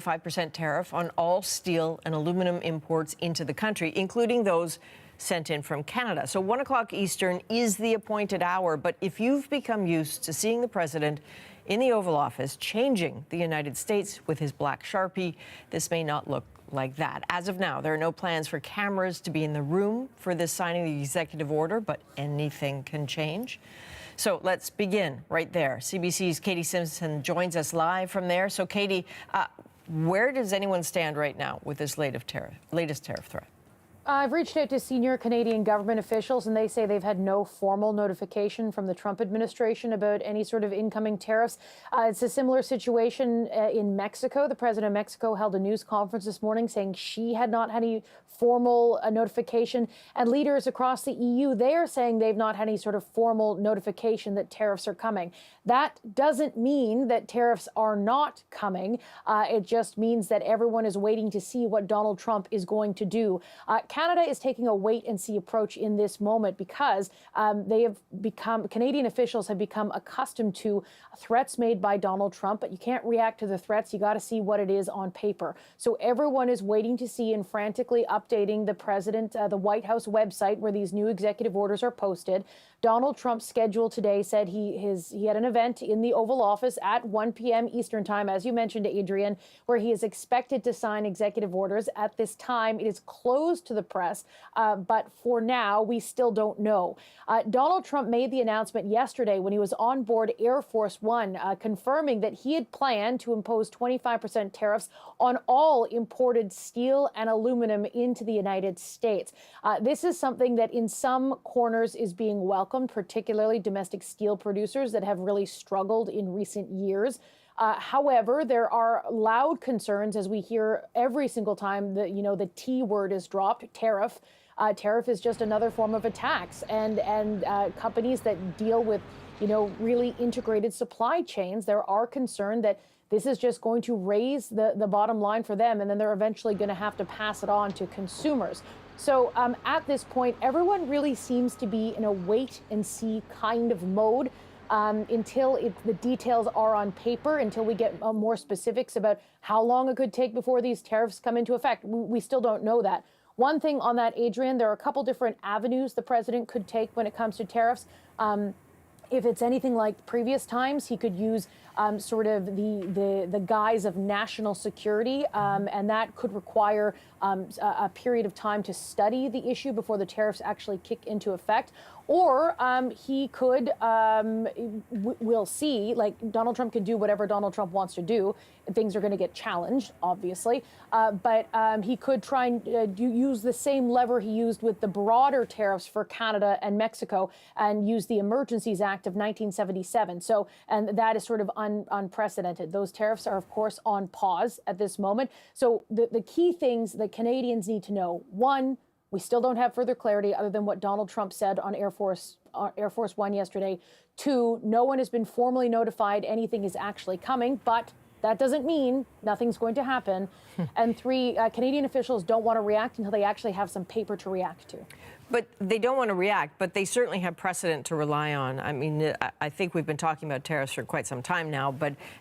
5% tariff on all steel and aluminum imports into the country, including those sent in from Canada. So 1 o'clock Eastern is the appointed hour. But if you've become used to seeing the president in the Oval Office changing the United States with his black Sharpie, this may not look like that. As of now, there are no plans for cameras to be in the room for this signing of the executive order, but anything can change. So let's begin right there. CBC's Katie Simpson joins us live from there. So Katie, where does anyone stand right now with this latest tariff threat? I've reached out to senior Canadian government officials, and they say they've had no formal notification from the Trump administration about any sort of incoming tariffs. It's a similar situation in Mexico. The president of Mexico held a news conference this morning saying she had not had any formal notification. And leaders across the EU, they are saying they've not had any sort of formal notification that tariffs are coming. That doesn't mean that tariffs are not coming. It just means that everyone is waiting to see what Donald Trump is going to do. Canada is taking a wait-and-see approach in this moment because Canadian officials have become accustomed to threats made by Donald Trump, but you can't react to the threats. You got to see what it is on paper. So everyone is waiting to see and frantically updating the president, the White House website where these new executive orders are posted. Donald Trump's schedule today said he had an event in the Oval Office at 1 p.m. Eastern time, as you mentioned, Adrian, where he is expected to sign executive orders. At this time, it is closed to the press, but for now, we still don't know. Donald Trump made the announcement yesterday when he was on board Air Force One, confirming that he had planned to impose 25% tariffs on all imported steel and aluminum into the United States. This is something that in some corners is being welcomed, particularly domestic steel producers that have really struggled in recent years. However, there are loud concerns, as we hear every single time that, the T word is dropped, tariff. Tariff is just another form of a tax, and companies that deal with, really integrated supply chains, there are concerned that this is just going to raise the bottom line for them, and then they're eventually going to have to pass it on to consumers. So at this point, everyone really seems to be in a wait-and-see kind of mode. Until the details are on paper, until we get more specifics about how long it could take before these tariffs come into effect. We still don't know that. One thing on that, Adrian, there are a couple different avenues the president could take when it comes to tariffs. If it's anything like previous times, he could use sort of the guise of national security, and that could require a period of time to study the issue before the tariffs actually kick into effect. Or he could, we'll see, like Donald Trump can do whatever Donald Trump wants to do. Things are going to get challenged, obviously. But he could try and use the same lever he used with the broader tariffs for Canada and Mexico and use the Emergencies Act of 1977. So, and that is sort of unprecedented. Those tariffs are, of course, on pause at this moment. So the key things that Canadians need to know, one, we still don't have further clarity other than what Donald Trump said on Air Force One yesterday. Two, no one has been formally notified anything is actually coming, but that doesn't mean nothing's going to happen. And three, Canadian officials don't want to react until they actually have some paper to react to. But they don't want to react, but they certainly have precedent to rely on. I mean, I think we've been talking about tariffs for quite some time now,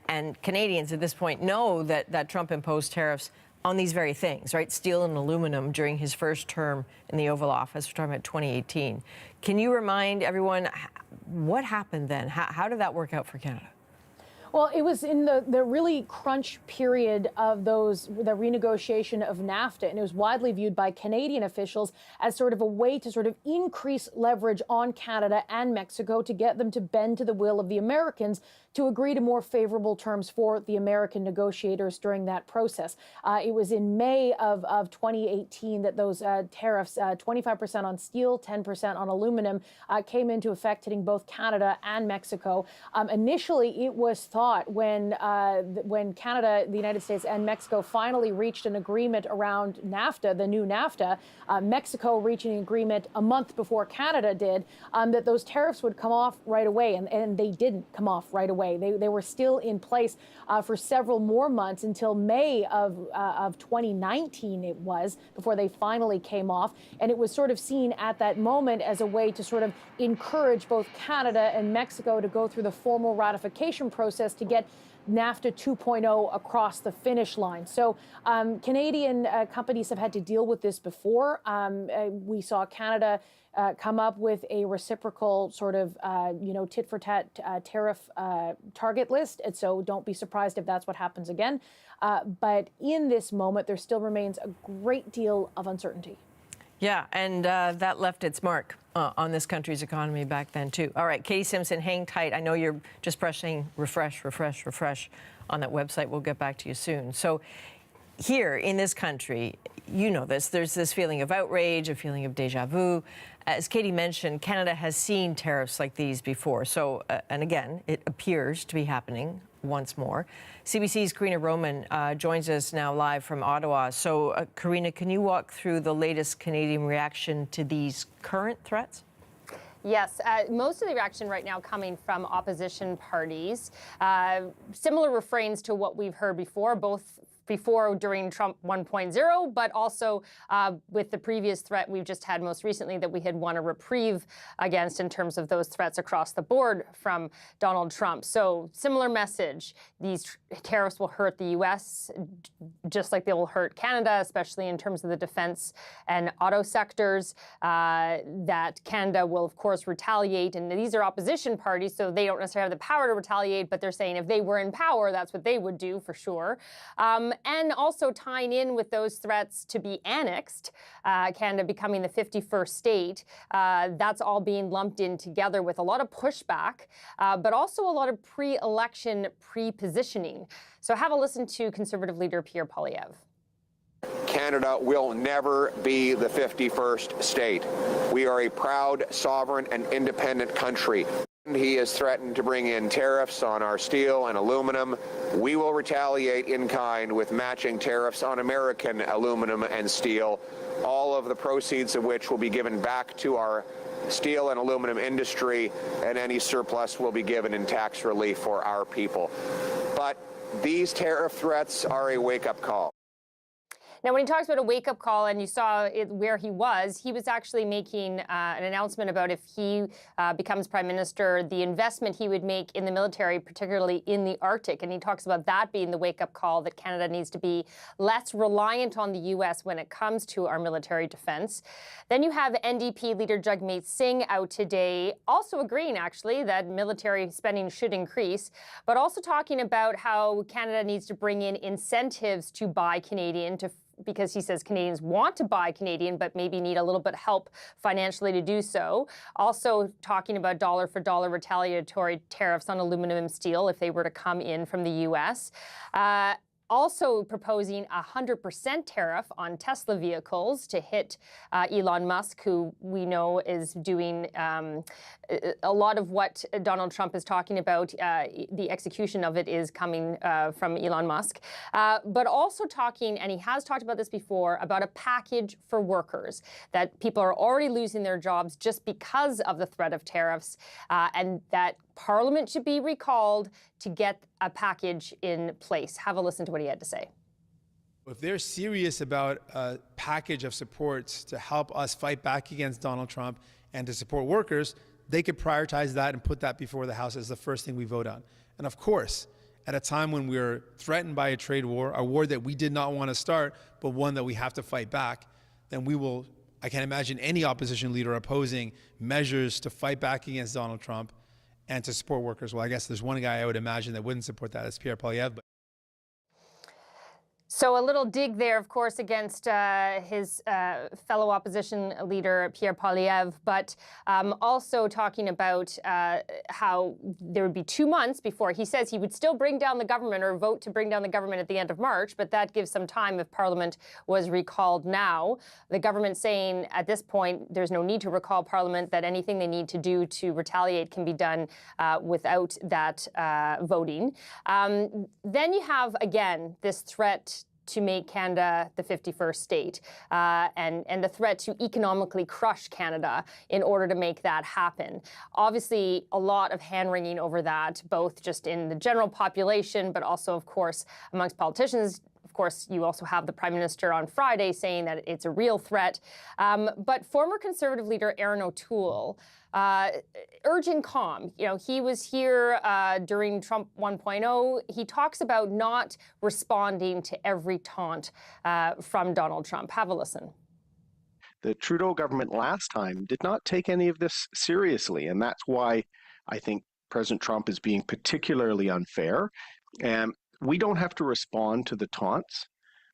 and Canadians at this point know that Trump imposed tariffs on these very things, right? Steel and aluminum during his first term in the Oval Office. We're talking about 2018. Can you remind everyone what happened then? How did that work out for Canada? Well, it was in the really crunch period of the renegotiation of NAFTA, and it was widely viewed by Canadian officials as sort of a way to sort of increase leverage on Canada and Mexico to get them to bend to the will of the Americans to agree to more favorable terms for the American negotiators during that process. It was in May of 2018 that those tariffs, 25% on steel, 10% on aluminum, came into effect, hitting both Canada and Mexico. Initially, it was thought when Canada, the United States, and Mexico finally reached an agreement around NAFTA, the new NAFTA, Mexico reaching an agreement a month before Canada did, that those tariffs would come off right away, and they didn't come off right away. They were still in place for several more months until May of 2019 it was, before they finally came off. And it was sort of seen at that moment as a way to sort of encourage both Canada and Mexico to go through the formal ratification process to get NAFTA 2.0 across the finish line. So Canadian companies have had to deal with this before. We saw Canada come up with a reciprocal sort of, tit-for-tat tariff target list. And so don't be surprised if that's what happens again. But in this moment, there still remains a great deal of uncertainty. Yeah, and that left its mark on this country's economy back then, too. All right, Katie Simpson, hang tight. I know you're just pressing refresh on that website. We'll get back to you soon. So here in this country, you know this, there's this feeling of outrage, a feeling of deja vu. As Katie mentioned, Canada has seen tariffs like these before. So, and again, it appears to be happening once more. CBC's Karina Roman joins us now live from Ottawa. So, Karina, can you walk through the latest Canadian reaction to these current threats? Yes, most of the reaction right now coming from opposition parties. Similar refrains to what we've heard before, both before during Trump 1.0, but also with the previous threat we've just had most recently that we had won a reprieve against in terms of those threats across the board from Donald Trump. So similar message, these tariffs will hurt the U.S. just like they will hurt Canada, especially in terms of the defense and auto sectors, that Canada will, of course, retaliate. And these are opposition parties, so they don't necessarily have the power to retaliate, but they're saying if they were in power, that's what they would do for sure. And also tying in with those threats to be annexed, Canada becoming the 51st state, that's all being lumped in together with a lot of pushback, but also a lot of pre-election pre-positioning. So have a listen to Conservative leader Pierre Poilievre. Canada will never be the 51st state. We are a proud, sovereign, and independent country. He has threatened to bring in tariffs on our steel and aluminum. We will retaliate in kind with matching tariffs on American aluminum and steel, all of the proceeds of which will be given back to our steel and aluminum industry, and any surplus will be given in tax relief for our people. But these tariff threats are a wake-up call. Now, when he talks about a wake-up call, and you saw it where he was actually making an announcement about if he becomes prime minister, the investment he would make in the military, particularly in the Arctic. And he talks about that being the wake-up call, that Canada needs to be less reliant on the U.S. when it comes to our military defense. Then you have NDP leader Jagmeet Singh out today, also agreeing, actually, that military spending should increase, but also talking about how Canada needs to bring in incentives to buy Canadian, because he says Canadians want to buy Canadian, but maybe need a little bit help financially to do so. Also talking about dollar-for-dollar retaliatory tariffs on aluminum and steel if they were to come in from the U.S. Also proposing a 100% tariff on Tesla vehicles to hit Elon Musk, who we know is doing a lot of what Donald Trump is talking about. The execution of it is coming from Elon Musk. But also talking, and he has talked about this before, about a package for workers, that people are already losing their jobs just because of the threat of tariffs, and that Parliament should be recalled to get a package in place. Have a listen to what he had to say. If they're serious about a package of supports to help us fight back against Donald Trump and to support workers, they could prioritize that and put that before the House as the first thing we vote on. And of course, at a time when we're threatened by a trade war, a war that we did not want to start, but one that we have to fight back, then we will, I can't imagine any opposition leader opposing measures to fight back against Donald Trump and to support workers. Well, I guess there's one guy I would imagine that wouldn't support that. That's Pierre Poilievre. So a little dig there, of course, against his fellow opposition leader, Pierre Poilievre, but also talking about how there would be 2 months before he says he would still bring down the government or vote to bring down the government at the end of March, but that gives some time if Parliament was recalled now. The government saying at this point there's no need to recall Parliament, that anything they need to do to retaliate can be done without that voting. Then you have, again, this threat to make Canada the 51st state, and the threat to economically crush Canada in order to make that happen. Obviously, a lot of hand-wringing over that, both just in the general population, but also, of course, amongst politicians Of course, you also have the Prime Minister on Friday saying that it's a real threat. But former Conservative leader Aaron O'Toole urging calm. You know, he was here during Trump 1.0. He talks about not responding to every taunt from Donald Trump. Have a listen. The Trudeau government last time did not take any of this seriously, and that's why I think President Trump is being particularly unfair. And we don't have to respond to the taunts.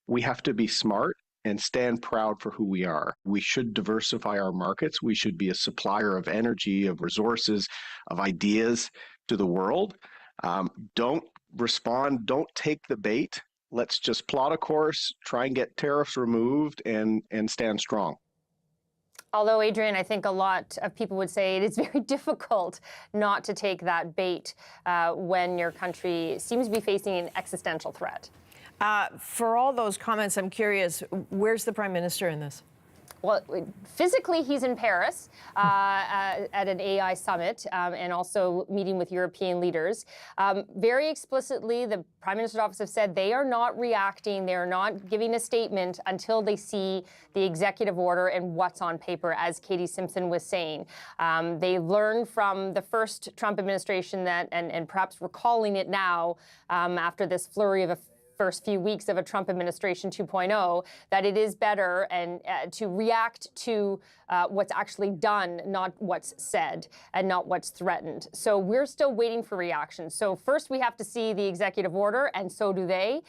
We have to be smart and stand proud for who we are. We should diversify our markets. We should be a supplier of energy, of resources, of ideas to the world. Don't respond, don't take the bait. Let's just plot a course, try and get tariffs removed, and stand strong. Although, Adrian, I think a lot of people would say it is very difficult not to take that bait when your country seems to be facing an existential threat. For all those comments, I'm curious, where's the Prime Minister in this? Well, physically, he's in Paris at an AI summit and also meeting with European leaders. Very explicitly, the Prime Minister's office have said they are not reacting, they are not giving a statement until they see the executive order and what's on paper, as Katie Simpson was saying. They learned from the first Trump administration that, and perhaps recalling it now after this flurry of a first few weeks of a Trump administration 2.0, that it is better and to react to what's actually done, not what's said and not what's threatened. So we're still waiting for reaction. So first we have to see the executive order, and so do they.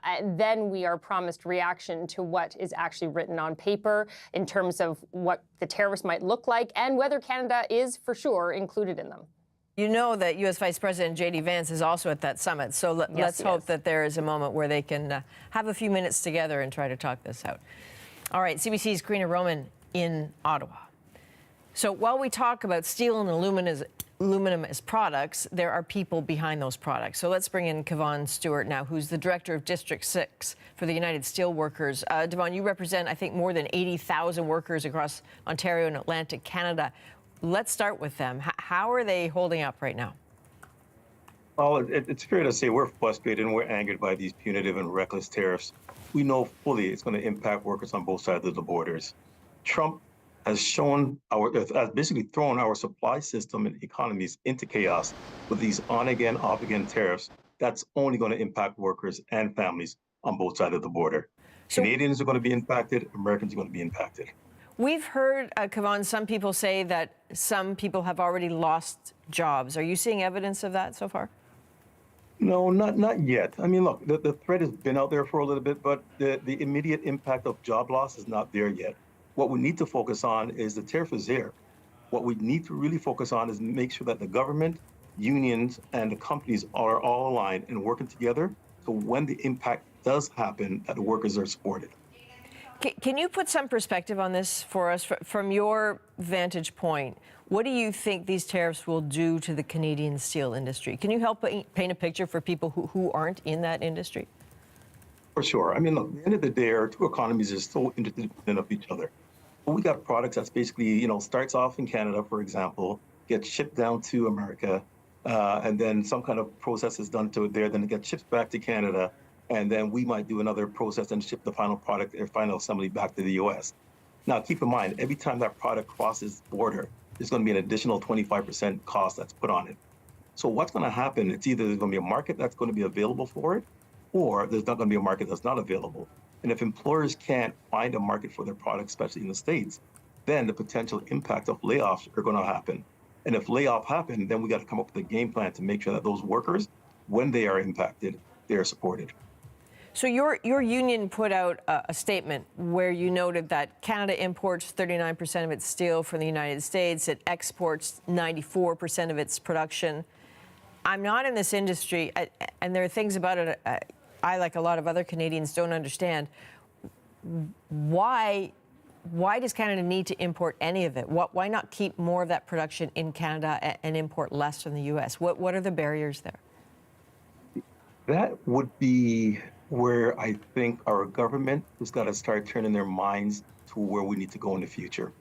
And then we are promised reaction to what is actually written on paper in terms of what the tariffs might look like and whether Canada is for sure included in them. You know that U.S. Vice President J.D. Vance is also at that summit, so let's hope that there is a moment where they can have a few minutes together and try to talk this out. All right, CBC's Karina Roman in Ottawa. So while we talk about steel and aluminum as products, there are people behind those products. So let's bring in Kevon Stewart now, who's the director of District 6 for the United Steelworkers. Devon, you represent, I think, more than 80,000 workers across Ontario and Atlantic Canada. Let's start with them. How are they holding up right now? Well, it's fair to say we're frustrated and we're angered by these punitive and reckless tariffs. We know fully it's going to impact workers on both sides of the borders. Trump has basically thrown our supply system and economies into chaos with these on-again, off-again tariffs. That's only going to impact workers and families on both sides of the border. So Canadians are going to be impacted, Americans are going to be impacted. We've heard, Kevon, some people say that some people have already lost jobs. Are you seeing evidence of that so far? No, not yet. I mean, look, the threat has been out there for a little bit, but the immediate impact of job loss is not there yet. What we need to focus on is the tariff is there. What we need to really focus on is make sure that the government, unions, and the companies are all aligned and working together, so when the impact does happen, that the workers are supported. Can you put some perspective on this for us? From your vantage point, what do you think these tariffs will do to the Canadian steel industry? Can you help paint a picture for people who aren't in that industry? For sure. I mean, look, at the end of the day, our two economies are so interdependent of each other. We got products that's basically, starts off in Canada, for example, gets shipped down to America, and then some kind of process is done to it there, then it gets shipped back to Canada, and then we might do another process and ship the final product or final assembly back to the U.S. Now, keep in mind, every time that product crosses the border, there's going to be an additional 25% cost that's put on it. So what's going to happen? It's either there's going to be a market that's going to be available for it, or there's not going to be a market that's not available. And if employers can't find a market for their product, especially in the States, then the potential impact of layoffs are going to happen. And if layoff happen, then we got to come up with a game plan to make sure that those workers, when they are impacted, they are supported. So your union put out a statement where you noted that Canada imports 39% of its steel from the United States. It exports 94% of its production. I'm not in this industry, and there are things about it I, like a lot of other Canadians, don't understand. Why does Canada need to import any of it? Why not keep more of that production in Canada and import less from the U.S.? What are the barriers there? That would be where I think our government has got to start turning their minds to where we need to go in the future.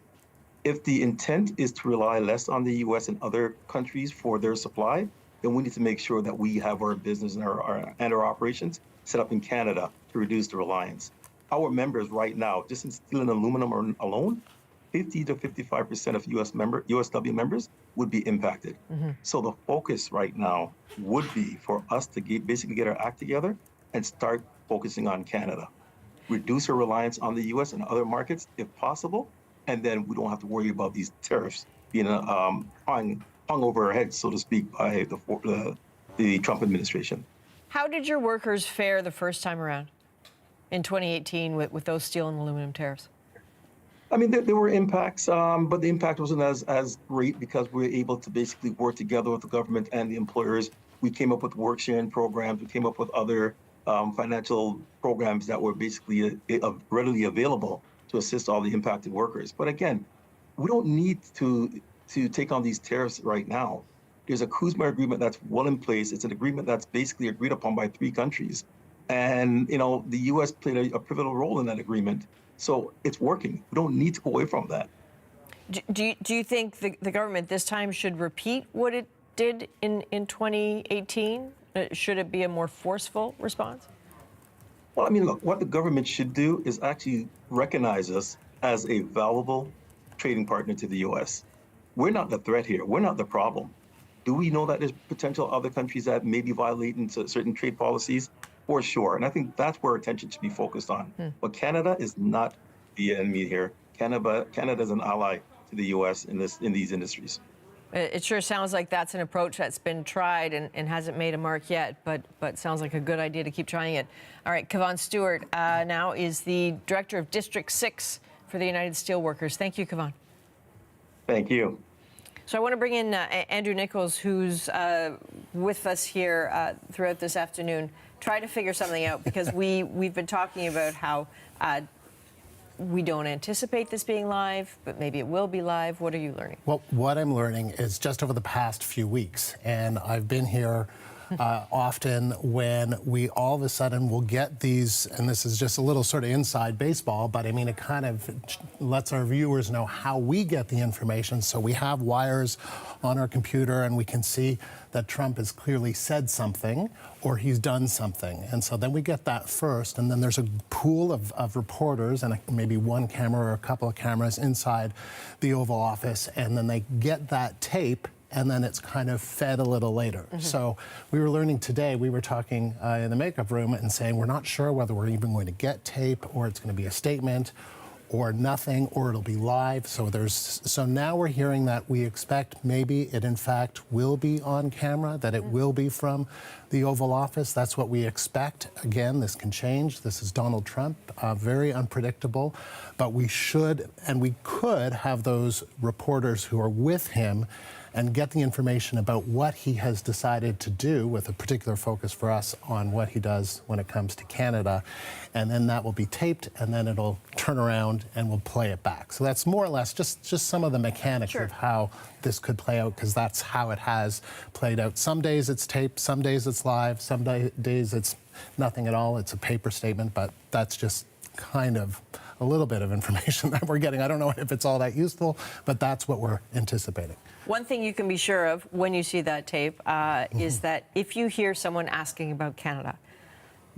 If the intent is to rely less on the U.S. and other countries for their supply, then we need to make sure that we have our business and our operations set up in Canada to reduce the reliance. Our members right now, just in steel and aluminum alone, 50 to 55% of USW members would be impacted. So the focus right now would be for us to basically get our act together and start focusing on Canada. Reduce our reliance on the US and other markets if possible, and then we don't have to worry about these tariffs being hung over our heads, so to speak, by the Trump administration. How did your workers fare the first time around in 2018 with those steel and aluminum tariffs? I mean, there were impacts, but the impact wasn't as great because we were able to basically work together with the government and the employers. We came up with work sharing programs. We came up with other financial programs that were basically readily available to assist all the impacted workers. But again, we don't need to take on these tariffs right now. There's a CUSMA agreement that's well in place. It's an agreement that's basically agreed upon by 3 countries. And, you know, the U.S. played a pivotal role in that agreement. So it's working. We don't need to go away from that. Do you think the government this time should repeat what it did in 2018? Should it be a more forceful response? Well, I mean, look, what the government should do is actually recognize us as a valuable trading partner to the U.S. We're not the threat here. We're not the problem. Do we know that there's potential other countries that may be violating certain trade policies? For sure. And I think that's where attention should be focused on. But Canada is not the enemy here. Canada is an ally to the U.S. in these industries. It sure sounds like that's an approach that's been tried and hasn't made a mark yet, but sounds like a good idea to keep trying it. All right, Kevon Stewart now is the Director of District 6 for the United Steelworkers. Thank you, Kevon. Thank you. So I want to bring in Andrew Nichols, who's with us here throughout this afternoon, try to figure something out, because we've been talking about how we don't anticipate this being live, but maybe it will be live. What are you learning? Well, what I'm learning is just over the past few weeks, and I've been here often when we all of a sudden will get these, and this is just a little sort of inside baseball, but I mean, it kind of lets our viewers know how we get the information. So we have wires on our computer and we can see that Trump has clearly said something or he's done something. And so then we get that first, and then there's a pool of reporters and maybe one camera or a couple of cameras inside the Oval Office, and then they get that tape, and then it's kind of fed a little later. So we were learning today, we were talking in the makeup room and saying we're not sure whether we're even going to get tape or it's going to be a statement or nothing, or it'll be live. So now we're hearing that we expect maybe it in fact will be on camera, that it will be from the Oval Office. That's what we expect. Again, this can change. This is Donald Trump, very unpredictable, but we should and we could have those reporters who are with him and get the information about what he has decided to do, with a particular focus for us on what he does when it comes to Canada. And then that will be taped, and then it'll turn around and we'll play it back. So that's more or less just some of the mechanics of how this could play out, because that's how it has played out. Some days it's taped, some days it's live, some days it's nothing at all. It's a paper statement, but that's just kind of a little bit of information that we're getting. I don't know if it's all that useful, but that's what we're anticipating. One thing you can be sure of when you see that tape is that if you hear someone asking about Canada,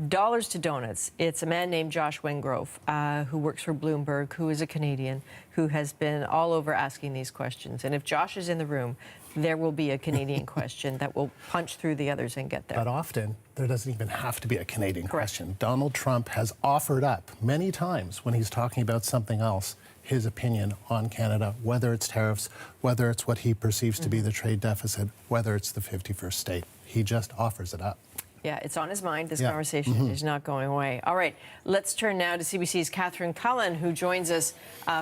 dollars to donuts, it's a man named Josh Wingrove, who works for Bloomberg, who is a Canadian, who has been all over asking these questions. And if Josh is in the room, there will be a Canadian question that will punch through the others and get there. But often, there doesn't even have to be a Canadian question. Donald Trump has offered up many times when he's talking about something else, his opinion on Canada, whether it's tariffs, whether it's what he perceives to be the trade deficit, whether it's the 51st state. He just offers it up. Yeah, it's on his mind. This conversation is not going away. All right, let's turn now to CBC's Catherine Cullen, who joins us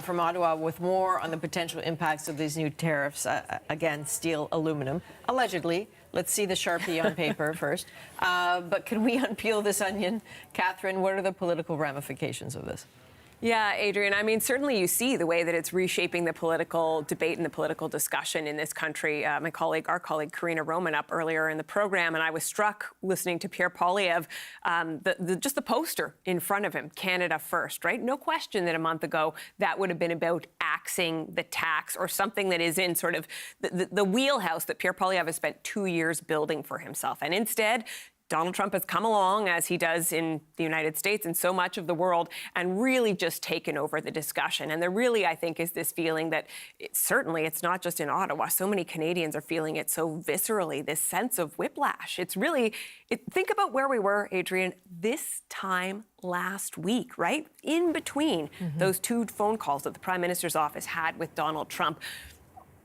from Ottawa with more on the potential impacts of these new tariffs. Again, steel, aluminum, allegedly. Let's see the Sharpie on paper first. But can we unpeel this onion? Catherine, what are the political ramifications of this? Yeah, Adrian, I mean, certainly you see the way that it's reshaping the political debate and the political discussion in this country. Our colleague Karina Roman up earlier in the program, and I was struck listening to Pierre Poilievre, just the poster in front of him, Canada First, right? No question that a month ago that would have been about axing the tax or something that is in sort of the wheelhouse that Pierre Poilievre has spent 2 years building for himself. And instead, Donald Trump has come along, as he does in the United States and so much of the world, and really just taken over the discussion. And there really, I think, is this feeling that it's not just in Ottawa. So many Canadians are feeling it so viscerally, this sense of whiplash. It's really, think about where we were, Adrian, this time last week, right? In between those two phone calls that the Prime Minister's office had with Donald Trump,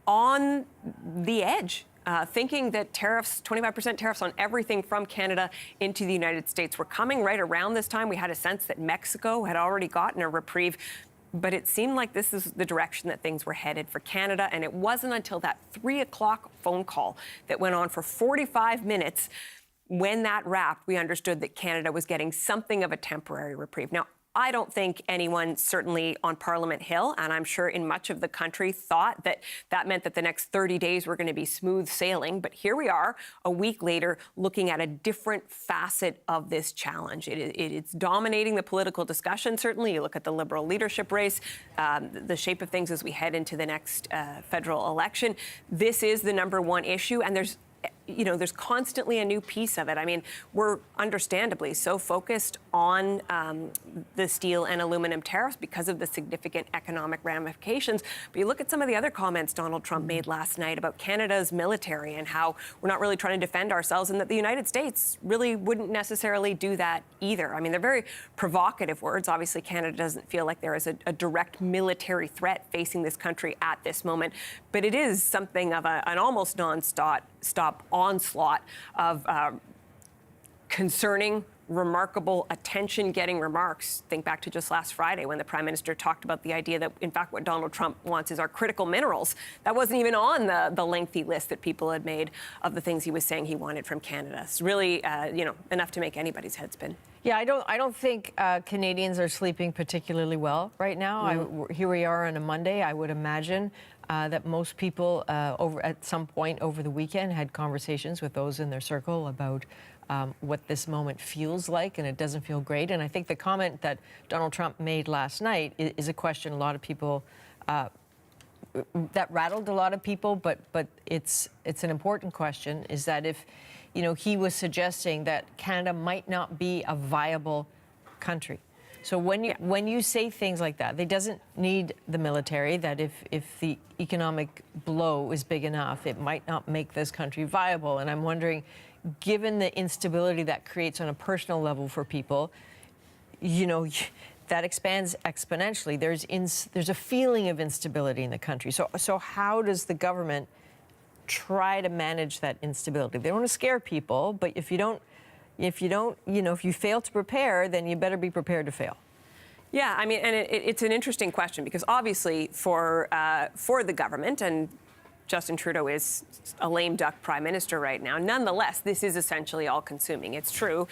on the edge. Thinking that tariffs, 25% tariffs on everything from Canada into the United States were coming right around this time. We had a sense that Mexico had already gotten a reprieve, but it seemed like this is the direction that things were headed for Canada. And it wasn't until that 3 o'clock phone call that went on for 45 minutes. When that wrapped, we understood that Canada was getting something of a temporary reprieve. Now, I don't think anyone, certainly on Parliament Hill, and I'm sure in much of the country, thought that that meant that the next 30 days were going to be smooth sailing. But here we are, a week later, looking at a different facet of this challenge. It's dominating the political discussion, certainly. You look at the Liberal leadership race, the shape of things as we head into the next federal election. This is the number one issue, and there's constantly a new piece of it. I mean, we're understandably so focused on the steel and aluminum tariffs because of the significant economic ramifications. But you look at some of the other comments Donald Trump made last night about Canada's military and how we're not really trying to defend ourselves, and that the United States really wouldn't necessarily do that either. I mean, they're very provocative words. Obviously, Canada doesn't feel like there is a direct military threat facing this country at this moment, but it is something of an almost non-stop onslaught of concerning, remarkable, attention-getting remarks. Think back to just last Friday when the Prime Minister talked about the idea that, in fact, what Donald Trump wants is our critical minerals. That wasn't even on the lengthy list that people had made of the things he was saying he wanted from Canada. It's really, enough to make anybody's head spin. Yeah, I don't think Canadians are sleeping particularly well right now. Here we are on a Monday. I would imagine that most people at some point over the weekend had conversations with those in their circle about what this moment feels like, and it doesn't feel great. And I think the comment that Donald Trump made last night is a question a lot of people that rattled a lot of people, but it's an important question. Is that if he was suggesting that Canada might not be a viable country. So when you say things like that, they doesn't need the military, that if the economic blow is big enough, it might not make this country viable. And I'm wondering, given the instability that creates on a personal level for people, that expands exponentially. There's a feeling of instability in the country. So how does the government try to manage that instability? They don't want to scare people, but if you fail to prepare, then you better be prepared to fail. Yeah, I mean, and it's an interesting question because obviously for the government, and Justin Trudeau is a lame duck prime minister right now. Nonetheless, this is essentially all-consuming. It's true.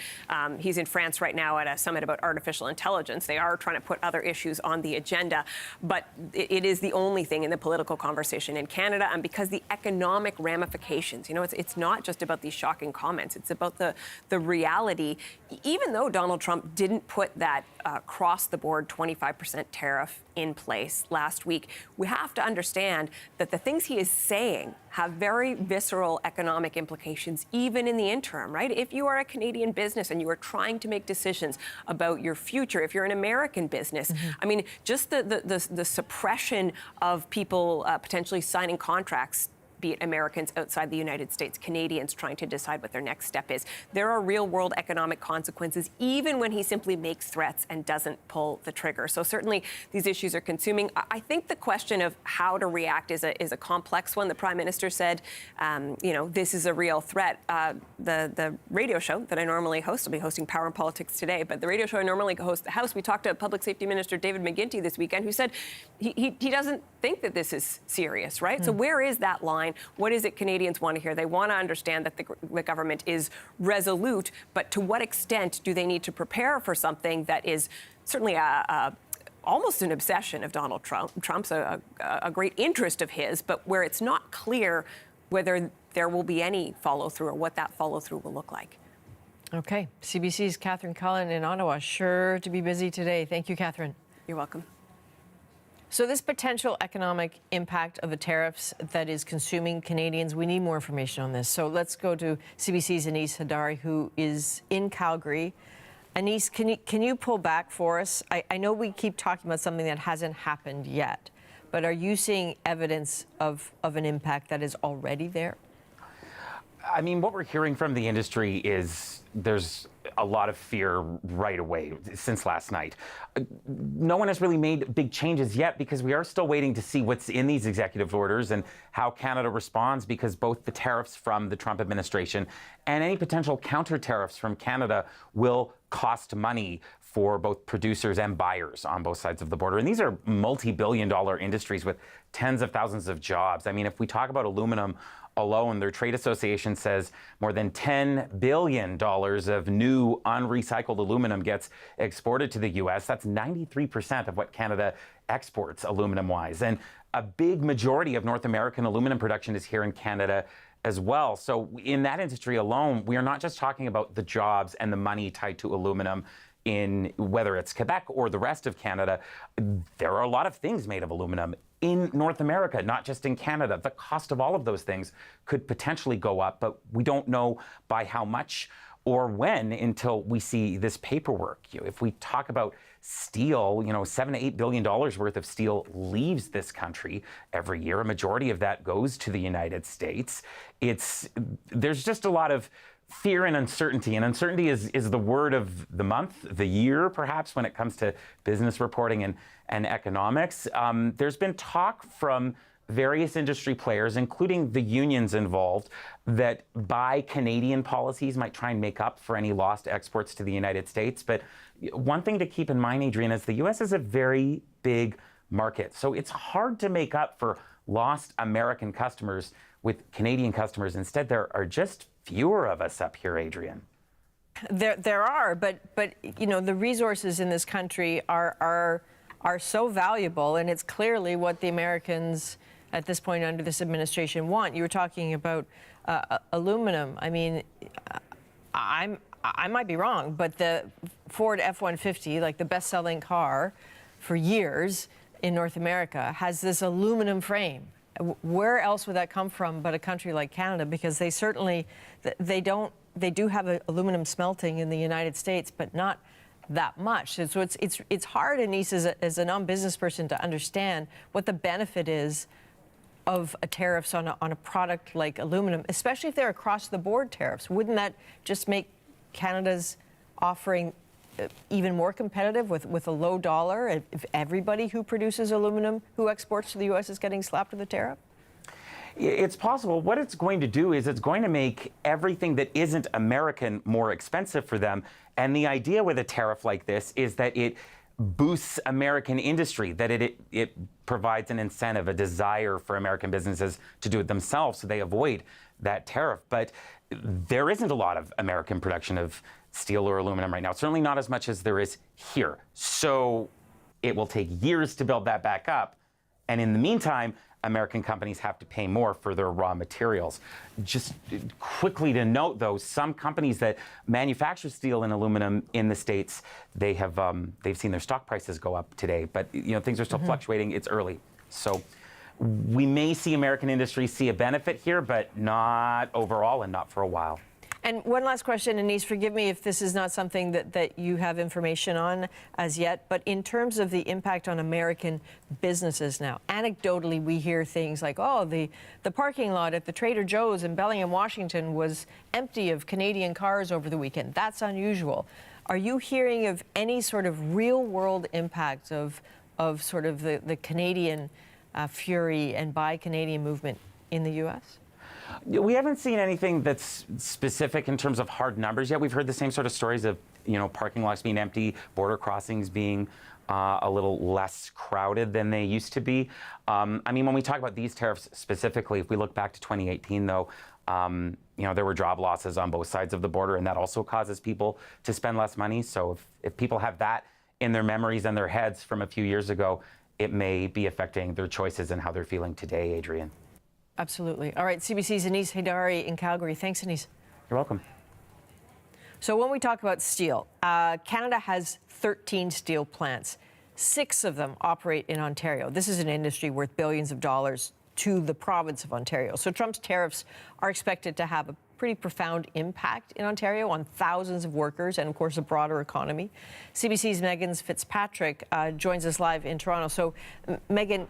He's in France right now at a summit about artificial intelligence. They are trying to put other issues on the agenda, but it is the only thing in the political conversation in Canada. And because the economic ramifications, it's not just about these shocking comments. It's about the reality. Even though Donald Trump didn't put that across-the-board 25% tariff in place last week, we have to understand that the things he is saying have very visceral economic implications, even in the interim, right? If you are a Canadian business and you are trying to make decisions about your future, if you're an American business, I mean, just the suppression of people potentially signing contracts, be it Americans outside the United States, Canadians trying to decide what their next step is. There are real-world economic consequences, even when he simply makes threats and doesn't pull the trigger. So certainly these issues are consuming. I think the question of how to react is a complex one. The Prime Minister said, this is a real threat. The radio show that I normally host, I'll be hosting Power and Politics today, but the radio show I normally host, The House, we talked to Public Safety Minister David McGuinty this weekend, who said he doesn't think that this is serious, right? So where is that line? What is it Canadians want to hear? They want to understand that the government is resolute, but to what extent do they need to prepare for something that is certainly almost an obsession of Donald Trump. Trump's a great interest of his, but where it's not clear whether there will be any follow-through or what that follow-through will look like. Okay. CBC's Catherine Cullen in Ottawa. Sure to be busy today. Thank you, Catherine. You're welcome. So this potential economic impact of the tariffs that is consuming Canadians, we need more information on this. So let's go to CBC's Anis Hadari, who is in Calgary. Anis, can you pull back for us? I know we keep talking about something that hasn't happened yet, but are you seeing evidence of an impact that is already there? I mean, what we're hearing from the industry is there's a lot of fear right away since last night. No one has really made big changes yet because we are still waiting to see what's in these executive orders and how Canada responds, because both the tariffs from the Trump administration and any potential counter tariffs from Canada will cost money for both producers and buyers on both sides of the border. And these are multi-billion-dollar industries with tens of thousands of jobs. I mean, if we talk about aluminum alone, their trade association says more than $10 billion of new unrecycled aluminum gets exported to the U.S. That's 93% of what Canada exports aluminum-wise. And a big majority of North American aluminum production is here in Canada as well. So in that industry alone, we are not just talking about the jobs and the money tied to aluminum in whether it's Quebec or the rest of Canada. There are a lot of things made of aluminum in North America, not just in Canada. The cost of all of those things could potentially go up, but we don't know by how much or when until we see this paperwork. If we talk about steel, $7 to $8 billion worth of steel leaves this country every year. A majority of that goes to the United States. There's just a lot of fear and uncertainty. And uncertainty is the word of the month, the year, perhaps, when it comes to business reporting and economics. There's been talk from various industry players, including the unions involved, that buy Canadian policies might try and make up for any lost exports to the United States. But one thing to keep in mind, Adrian, is the U.S. is a very big market. So it's hard to make up for lost American customers with Canadian customers. Instead, there are just fewer of us up here, Adrian. There are, but the resources in this country are so valuable, and it's clearly what the Americans at this point under this administration want. You were talking about aluminum. I mean, I might be wrong, but the Ford F-150, like the best-selling car for years in North America, has this aluminum frame. Where else would that come from but a country like Canada? Because they certainly, they do have aluminum smelting in the United States, but not that much. So it's hard, Anis, as a non-business person, to understand what the benefit is of tariffs on a product like aluminum, especially if they're across-the-board tariffs. Wouldn't that just make Canada's offering even more competitive with a low dollar if everybody who produces aluminum who exports to the U.S. is getting slapped with a tariff? It's possible. What it's going to do is it's going to make everything that isn't American more expensive for them. And the idea with a tariff like this is that it boosts American industry, that it provides an incentive, a desire for American businesses to do it themselves so they avoid that tariff. But there isn't a lot of American production of steel or aluminum right now, certainly not as much as there is here. So it will take years to build that back up. And in the meantime, American companies have to pay more for their raw materials. Just quickly to note, though, some companies that manufacture steel and aluminum in the States, they've seen their stock prices go up today. But things are still fluctuating. It's early. So we may see American industry see a benefit here, but not overall and not for a while. And one last question, Anis, forgive me if this is not something that you have information on as yet, but in terms of the impact on American businesses now, anecdotally we hear things like, oh, the parking lot at the Trader Joe's in Bellingham, Washington was empty of Canadian cars over the weekend. That's unusual. Are you hearing of any sort of real-world impact of sort of the Canadian fury and buy Canadian movement in the U.S.? We haven't seen anything that's specific in terms of hard numbers yet. We've heard the same sort of stories of, parking lots being empty, border crossings being a little less crowded than they used to be. When we talk about these tariffs specifically, if we look back to 2018, though, there were job losses on both sides of the border, and that also causes people to spend less money. So if people have that in their memories and their heads from a few years ago, it may be affecting their choices and how they're feeling today, Adrian. Absolutely. All right, CBC's Anis Haidari in Calgary. Thanks, Anis. You're welcome. So when we talk about steel, Canada has 13 steel plants. 6 of them operate in Ontario. This is an industry worth billions of dollars to the province of Ontario. So Trump's tariffs are expected to have a pretty profound impact in Ontario on thousands of workers and, of course, a broader economy. CBC's Megan Fitzpatrick joins us live in Toronto. So, Megan,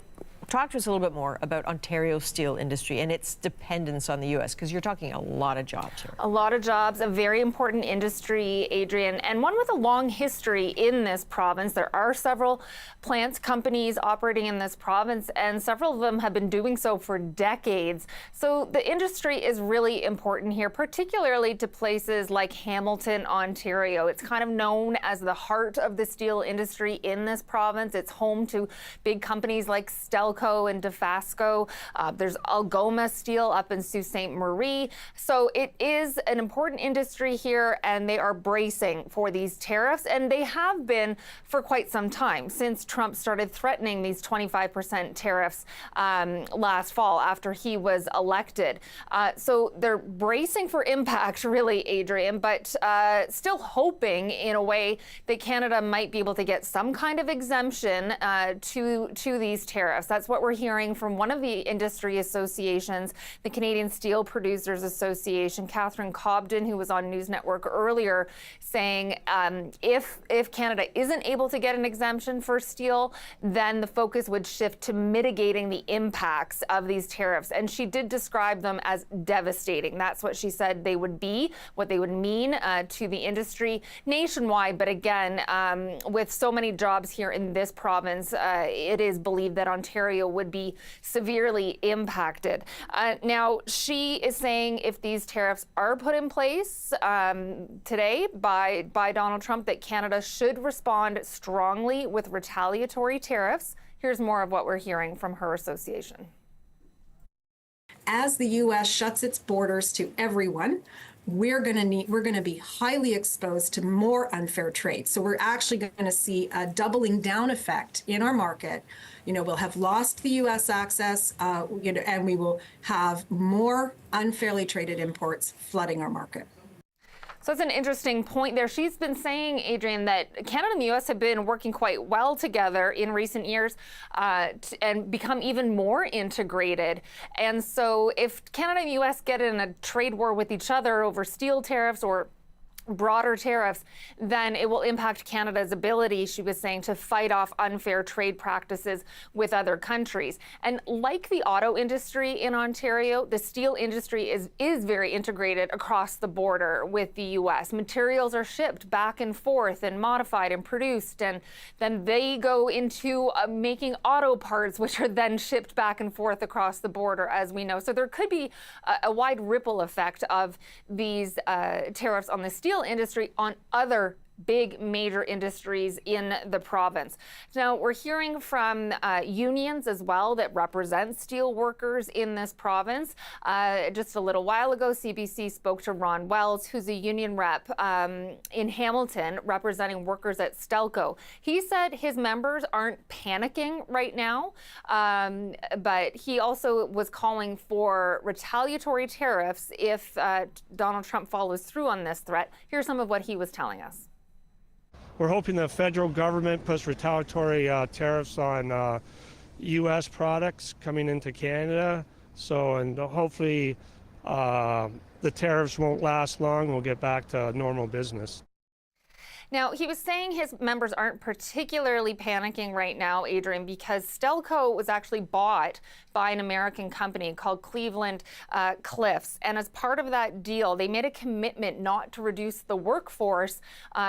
talk to us a little bit more about Ontario's steel industry and its dependence on the U.S., because you're talking a lot of jobs here. A lot of jobs, a very important industry, Adrian, and one with a long history in this province. There are several plants, companies operating in this province, and several of them have been doing so for decades. So the industry is really important here, particularly to places like Hamilton, Ontario. It's kind of known as the heart of the steel industry in this province. It's home to big companies like Stelco and Dofasco. There's Algoma Steel up in Sault Ste. Marie. So it is an important industry here, and they are bracing for these tariffs, and they have been for quite some time, since Trump started threatening these 25% tariffs last fall after he was elected. So they're bracing for impact, really, Adrian, but still hoping in a way that Canada might be able to get some kind of exemption to these tariffs. That's what we're hearing from one of the industry associations, the Canadian Steel Producers Association, Catherine Cobden, who was on News Network earlier, saying if Canada isn't able to get an exemption for steel, then the focus would shift to mitigating the impacts of these tariffs. And she did describe them as devastating. That's what she said they would be, what they would mean to the industry nationwide. But again, with so many jobs here in this province, it is believed that Ontario would be severely impacted. Now, she is saying if these tariffs are put in place today by Donald Trump, that Canada should respond strongly with retaliatory tariffs. Here's more of what we're hearing from her association. As the U.S. shuts its borders to everyone, we're going to be highly exposed to more unfair trade. So we're actually going to see a doubling down effect in our market. We'll have lost the U.S. access, and we will have more unfairly traded imports flooding our market. So that's an interesting point there. She's been saying, Adrian, that Canada and the U.S. have been working quite well together in recent years and become even more integrated. And so if Canada and the U.S. get in a trade war with each other over steel tariffs or broader tariffs, then it will impact Canada's ability, she was saying, to fight off unfair trade practices with other countries. And like the auto industry in Ontario, the steel industry is very integrated across the border with the U.S. Materials are shipped back and forth and modified and produced, and then they go into making auto parts, which are then shipped back and forth across the border, as we know. So there could be a wide ripple effect of these tariffs on the steel industry on other big major industries in the province. Now, we're hearing from unions as well that represent steel workers in this province. Just a little while ago, CBC spoke to Ron Wells, who's a union rep in Hamilton representing workers at Stelco. He said his members aren't panicking right now, but he also was calling for retaliatory tariffs if Donald Trump follows through on this threat. Here's some of what he was telling us. We're hoping the federal government puts retaliatory tariffs on U.S. products coming into Canada. And hopefully the tariffs won't last long. We'll get back to normal business. Now, he was saying his members aren't particularly panicking right now, Adrian, because Stelco was actually bought by an American company called Cleveland Cliffs. And as part of that deal, they made a commitment not to reduce the workforce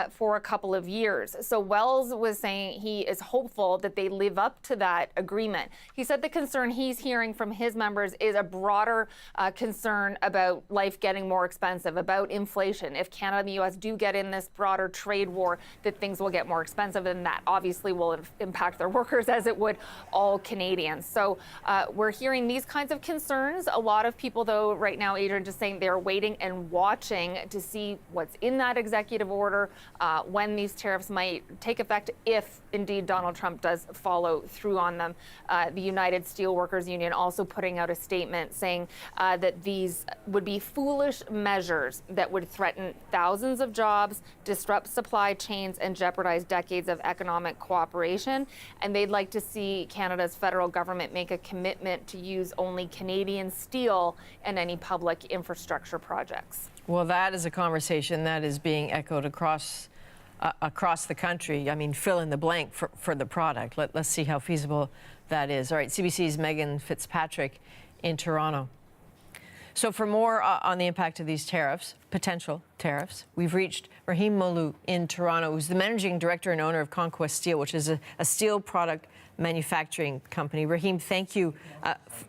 for a couple of years. So Wells was saying he is hopeful that they live up to that agreement. He said the concern he's hearing from his members is a broader concern about life getting more expensive, about inflation. If Canada and the U.S. do get in this broader trade war, that things will get more expensive, and that obviously will impact their workers as it would all Canadians. So we're hearing these kinds of concerns. A lot of people, though, right now, Adrian, just saying they're waiting and watching to see what's in that executive order, when these tariffs might take effect, if indeed Donald Trump does follow through on them. The United Steelworkers Union also putting out a statement saying that these would be foolish measures that would threaten thousands of jobs, disrupt supply chains, and jeopardize decades of economic cooperation. And they'd like to see Canada's federal government make a commitment to use only Canadian steel in any public infrastructure projects. Well, that is a conversation that is being echoed across the country. I mean, fill in the blank for the product. Let's see how feasible that is. All right, CBC's Megan Fitzpatrick in Toronto. So for more on the impact of these tariffs, potential tariffs, we've reached Rahim Molu in Toronto, who's the managing director and owner of Conquest Steel, which is a steel product manufacturing company. Rahim, thank you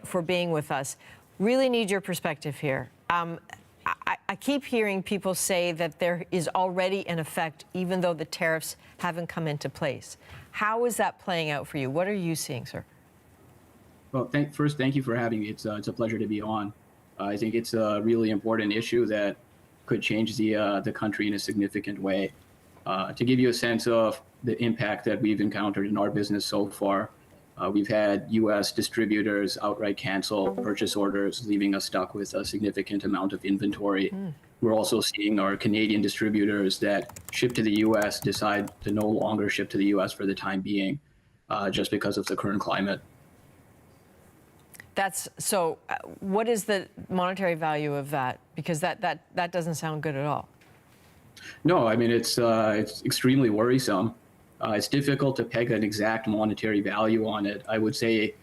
for being with us. Really need your perspective here. I keep hearing people say that there is already an effect, even though the tariffs haven't come into place. How is that playing out for you? What are you seeing, sir? Well, first, thank you for having me. It's a pleasure to be on. I think it's a really important issue that could change the country in a significant way. To give you a sense of the impact that we've encountered in our business so far, we've had U.S. distributors outright cancel purchase orders, leaving us stuck with a significant amount of inventory. We're also seeing our Canadian distributors that ship to the U.S. decide to no longer ship to the U.S. for the time being, just because of the current climate. What is the monetary value of that? Because that doesn't sound good at all. No, I mean, it's extremely worrisome. It's difficult to peg an exact monetary value on it. I would say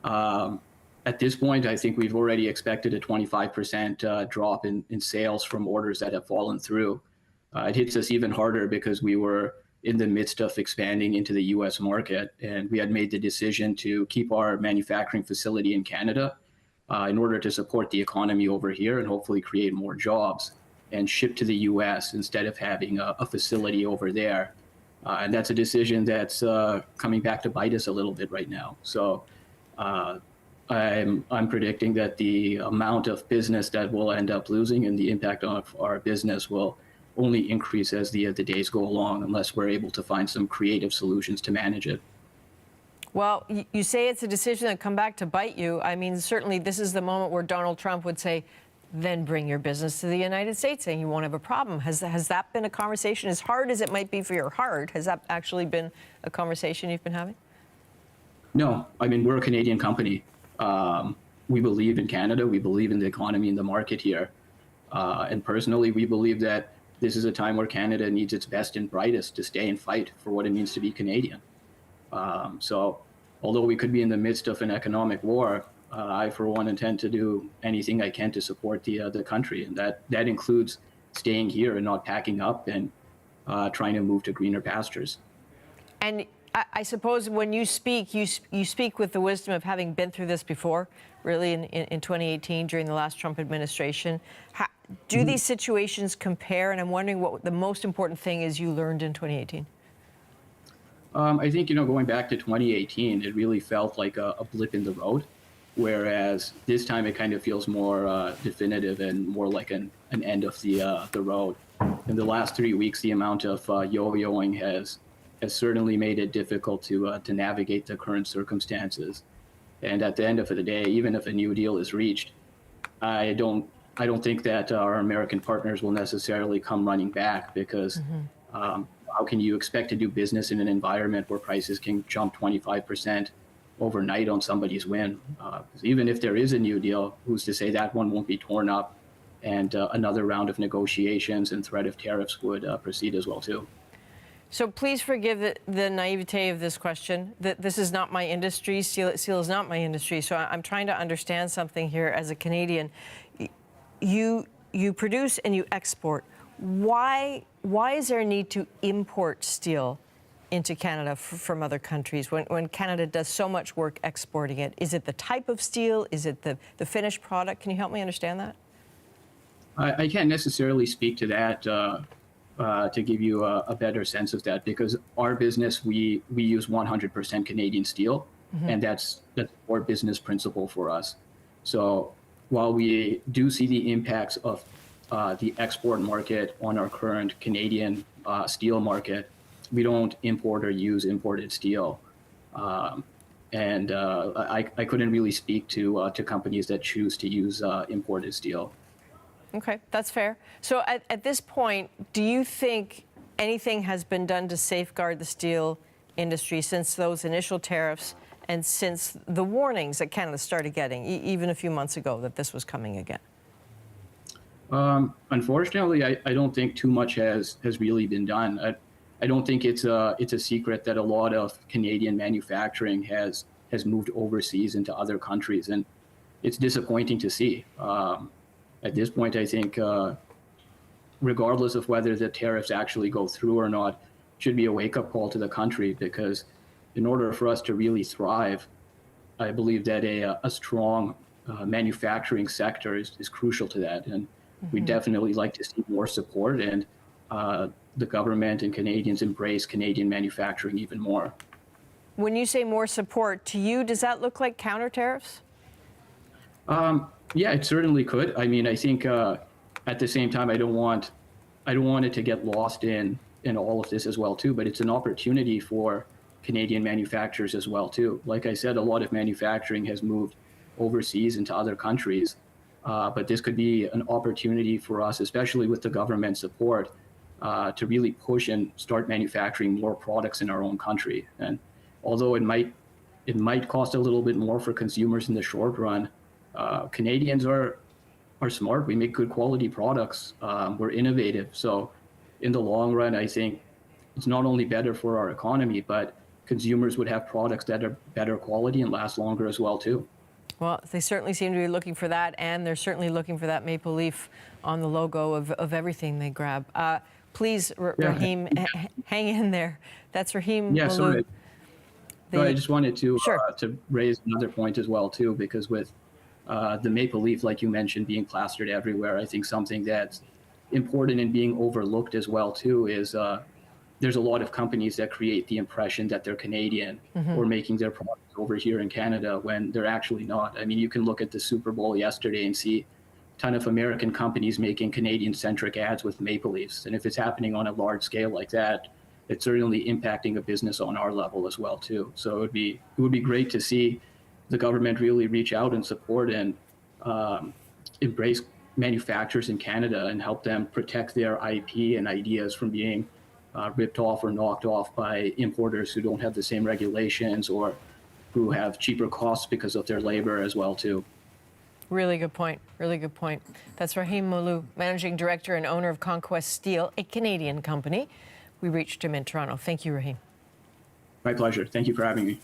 at this point, I think we've already expected a 25% drop in sales from orders that have fallen through. It hits us even harder because we were in the midst of expanding into the U.S. market, and we had made the decision to keep our manufacturing facility in Canada in order to support the economy over here and hopefully create more jobs and ship to the U.S. instead of having a facility over there. And that's a decision that's coming back to bite us a little bit right now. So I'm predicting that the amount of business that we'll end up losing and the impact on our business will only increase as the days go along, unless we're able to find some creative solutions to manage it. Well, you say it's a decision that come back to bite you. I mean, certainly this is the moment where Donald Trump would say, then bring your business to the United States and you won't have a problem. Has that been a conversation, as hard as it might be for your heart? Has that actually been a conversation you've been having? No, I mean, we're a Canadian company. We believe in Canada. We believe in the economy and the market here. And personally, we believe that this is a time where Canada needs its best and brightest to stay and fight for what it means to be Canadian. So although we could be in the midst of an economic war, I, for one, intend to do anything I can to support the country. And that includes staying here and not packing up and trying to move to greener pastures. And I suppose when you speak, you speak with the wisdom of having been through this before, really, in 2018 during the last Trump administration. Do these situations compare? And I'm wondering what the most important thing is you learned in 2018. I think, going back to 2018, it really felt like a blip in the road, whereas this time it kind of feels more definitive and more like an end of the road. In the last 3 weeks, the amount of yo-yoing has certainly made it difficult to navigate the current circumstances. And at the end of the day, even if a new deal is reached, I don't think that our American partners will necessarily come running back, because how can you expect to do business in an environment where prices can jump 25% overnight on somebody's whim? Even if there is a new deal, who's to say that one won't be torn up and another round of negotiations and threat of tariffs would proceed as well, too. So please forgive the naivete of this question. This is not my industry. Steel is not my industry. So I'm trying to understand something here as a Canadian. You produce and you export. Why is there a need to import steel into Canada from other countries when Canada does so much work exporting it? Is it the type of steel? Is it the finished product? Can you help me understand that? I can't necessarily speak to that. to give you a better sense of that, because our business, we use 100% Canadian steel, and that's a core business principle for us. So while we do see the impacts of the export market on our current Canadian steel market, we don't import or use imported steel. I couldn't really speak to companies that choose to use imported steel. Okay, that's fair. So at this point, do you think anything has been done to safeguard the steel industry since those initial tariffs and since the warnings that Canada started getting, even a few months ago, that this was coming again? Unfortunately, I don't think too much has really been done. I don't think it's a secret that a lot of Canadian manufacturing has moved overseas into other countries, and it's disappointing to see. At this point, I think, regardless of whether the tariffs actually go through or not, should be a wake-up call to the country, because in order for us to really thrive, I believe that a strong manufacturing sector is crucial to that. And we'd definitely like to see more support, and the government and Canadians embrace Canadian manufacturing even more. When you say more support, to you, does that look like counter tariffs? Yeah, it certainly could. I mean, I think at the same time, I don't want it to get lost in all of this as well too. But it's an opportunity for Canadian manufacturers as well too. Like I said, a lot of manufacturing has moved overseas into other countries, but this could be an opportunity for us, especially with the government support, to really push and start manufacturing more products in our own country. And although it might cost a little bit more for consumers in the short run, Canadians are smart. We make good quality products. We're innovative. So in the long run, I think it's not only better for our economy, but consumers would have products that are better quality and last longer as well too. Well, they certainly seem to be looking for that, and they're certainly looking for that maple leaf on the logo of everything they grab. Please, Rahim, hang in there. That's Rahim Yeah, Malou. sorry. No, I just wanted to Sure. To raise another point as well too, because with the maple leaf, like you mentioned, being plastered everywhere, I think something that's important and being overlooked as well too is there's a lot of companies that create the impression that they're Canadian or making their products over here in Canada when they're actually not. I mean, you can look at the Super Bowl yesterday and see a ton of American companies making Canadian-centric ads with maple leaves. And if it's happening on a large scale like that, it's certainly impacting a business on our level as well too. So it would be great to see the government really reach out and support and embrace manufacturers in Canada and help them protect their IP and ideas from being ripped off or knocked off by importers who don't have the same regulations or who have cheaper costs because of their labor as well too. Really good point. Really good point. That's Rahim Malou, Managing Director and owner of Conquest Steel, a Canadian company. We reached him in Toronto. Thank you, Rahim. My pleasure. Thank you for having me.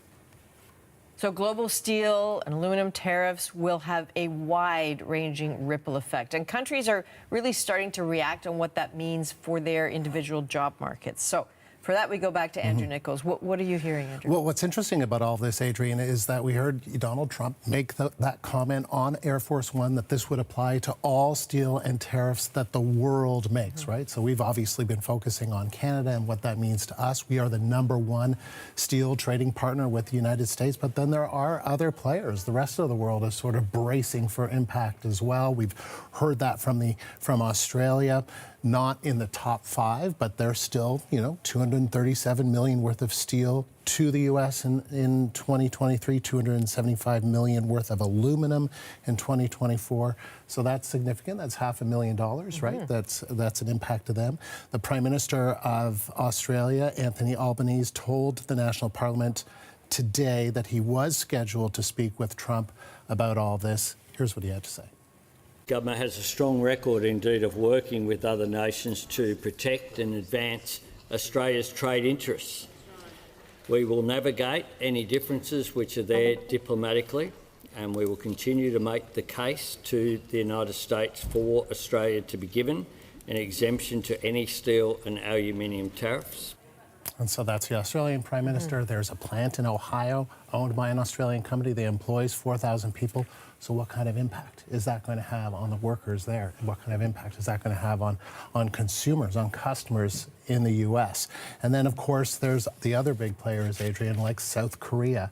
So global steel and aluminum tariffs will have a wide-ranging ripple effect, and countries are really starting to react on what that means for their individual job markets. So for that, we go back to Andrew Nichols. What are you hearing, Andrew? Well, what's interesting about all this, Adrian, is that we heard Donald Trump make that comment on Air Force One that this would apply to all steel and tariffs that the world makes, right? So we've obviously been focusing on Canada and what that means to us. We are the #1 steel trading partner with the United States, but then there are other players. The rest of the world is sort of bracing for impact as well. We've heard that from Australia. Not in the top 5, but they're still, 237 million worth of steel to the U.S. in 2023, 275 million worth of aluminum in 2024. So that's significant. That's $500,000, right? That's an impact to them. The Prime Minister of Australia, Anthony Albanese, told the National Parliament today that he was scheduled to speak with Trump about all this. Here's what he had to say. Government has a strong record indeed of working with other nations to protect and advance Australia's trade interests. We will navigate any differences which are there diplomatically, and we will continue to make the case to the United States for Australia to be given an exemption to any steel and aluminium tariffs. And so that's the Australian Prime Minister. There's a plant in Ohio owned by an Australian company that employs 4,000 people. So what kind of impact is that going to have on the workers there? And what kind of impact is that going to have on consumers, on customers in the U.S.? And then, of course, there's the other big players, Adrian, like South Korea.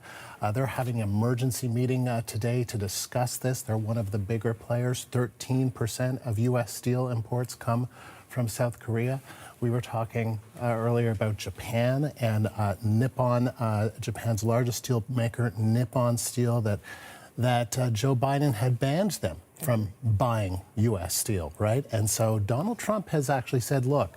They're having an emergency meeting today to discuss this. They're one of the bigger players. 13% of U.S. steel imports come from South Korea. We were talking earlier about Japan and Nippon, Japan's largest steel maker, Nippon Steel, that Joe Biden had banned them from buying U.S. steel, right? And so Donald Trump has actually said, look,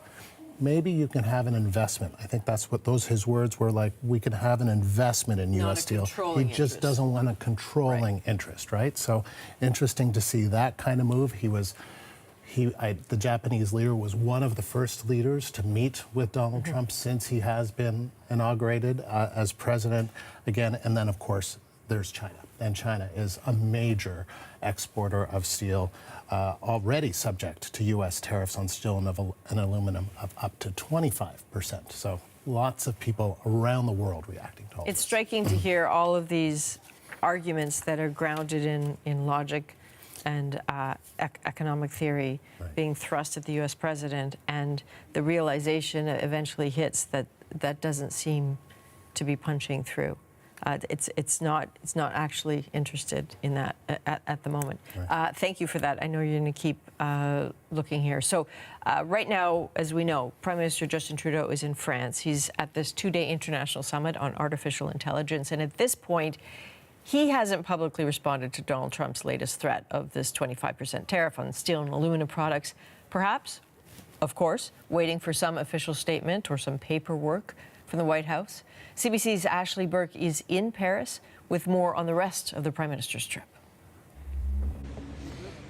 maybe you can have an investment. I think that's what his words were like, we can have an investment in U.S. steel. He just doesn't want a controlling interest, right? So interesting to see that kind of move. The Japanese leader was one of the first leaders to meet with Donald Trump since he has been inaugurated as president again. And then, of course, there's China. And China is a major exporter of steel, already subject to U.S. tariffs on steel and aluminum of up to 25%. So lots of people around the world reacting to all this. It's striking to hear all of these arguments that are grounded in logic and economic theory being thrust at the U.S. president, and the realization eventually hits that that doesn't seem to be punching through. It's not actually interested in that at the moment. Right. Thank you for that. I know you're going to keep looking here. So right now, as we know, Prime Minister Justin Trudeau is in France. He's at this 2-day international summit on artificial intelligence, and at this point, he hasn't publicly responded to Donald Trump's latest threat of this 25% tariff on steel and aluminum products. Perhaps, of course, waiting for some official statement or some paperwork from the White House. CBC's Ashley Burke is in Paris with more on the rest of the Prime Minister's trip.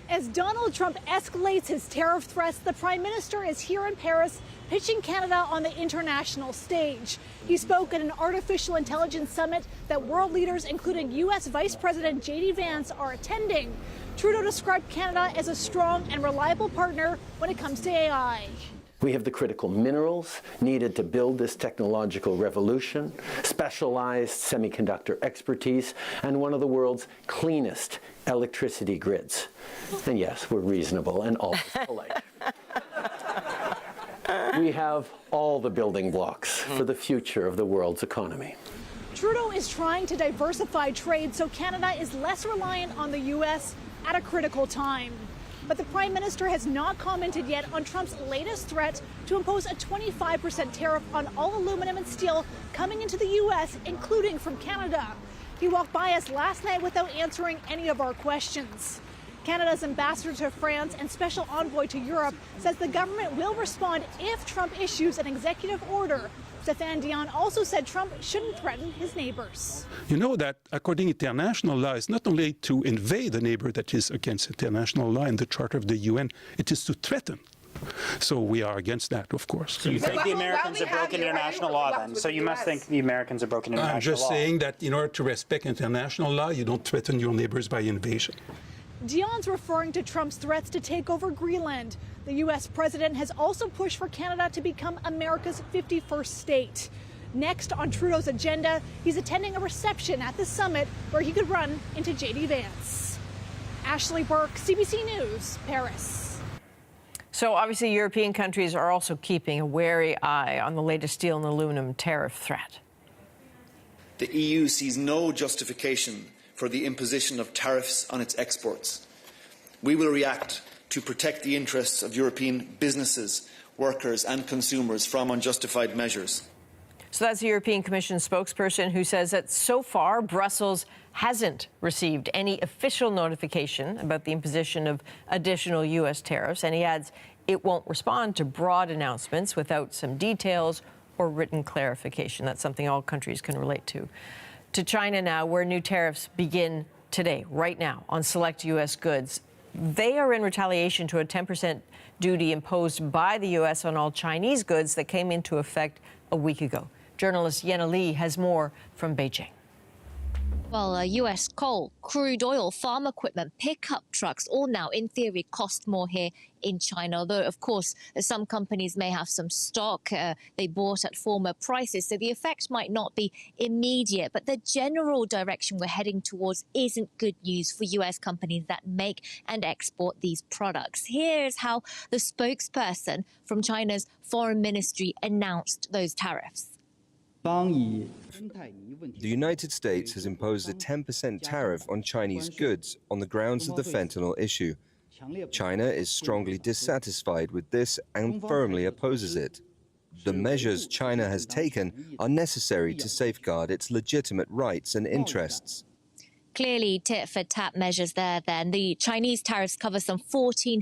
As Donald Trump escalates his tariff threats, the Prime Minister is here in Paris pitching Canada on the international stage. He spoke at an artificial intelligence summit that world leaders, including U.S. Vice President J.D. Vance, are attending. Trudeau described Canada as a strong and reliable partner when it comes to AI. We have the critical minerals needed to build this technological revolution, specialized semiconductor expertise, and one of the world's cleanest electricity grids. And yes, we're reasonable and always polite. We have all the building blocks for the future of the world's economy. Trudeau is trying to diversify trade so Canada is less reliant on the U.S. at a critical time. But the Prime Minister has not commented yet on Trump's latest threat to impose a 25% tariff on all aluminum and steel coming into the U.S., including from Canada. He walked by us last night without answering any of our questions. Canada's ambassador to France and special envoy to Europe says the government will respond if Trump issues an executive order. Stéphane Dion also said Trump shouldn't threaten his neighbors. You know that according to international law, it's not only to invade a neighbor that is against international law and the Charter of the UN, it is to threaten. So we are against that, of course. So you think the Americans have broken international law then? So you must think the Americans have broken international law. I'm just saying that in order to respect international law, you don't threaten your neighbors by invasion. Dion's referring to Trump's threats to take over Greenland. The U.S. president has also pushed for Canada to become America's 51st state. Next on Trudeau's agenda, he's attending a reception at the summit where he could run into J.D. Vance. Ashley Burke, CBC News, Paris. So obviously European countries are also keeping a wary eye on the latest steel and aluminum tariff threat. The EU sees no justification for the imposition of tariffs on its exports. We will react to protect the interests of European businesses, workers and consumers from unjustified measures. So that's the European Commission spokesperson who says that so far Brussels hasn't received any official notification about the imposition of additional U.S. tariffs, and he adds it won't respond to broad announcements without some details or written clarification. That's something all countries can relate to. To China now, where new tariffs begin today, right now, on select U.S. goods. They are in retaliation to a 10% duty imposed by the U.S. on all Chinese goods that came into effect a week ago. Journalist Yenna Lee has more from Beijing. Well, U.S. coal, crude oil, farm equipment, pickup trucks, all now, in theory, cost more here in China. Although, of course, some companies may have some stock they bought at former prices, so the effect might not be immediate. But the general direction we're heading towards isn't good news for U.S. companies that make and export these products. Here's how the spokesperson from China's foreign ministry announced those tariffs. The United States has imposed a 10% tariff on Chinese goods on the grounds of the fentanyl issue. China is strongly dissatisfied with this and firmly opposes it. The measures China has taken are necessary to safeguard its legitimate rights and interests. Clearly tit-for-tat measures there then. The Chinese tariffs cover some $14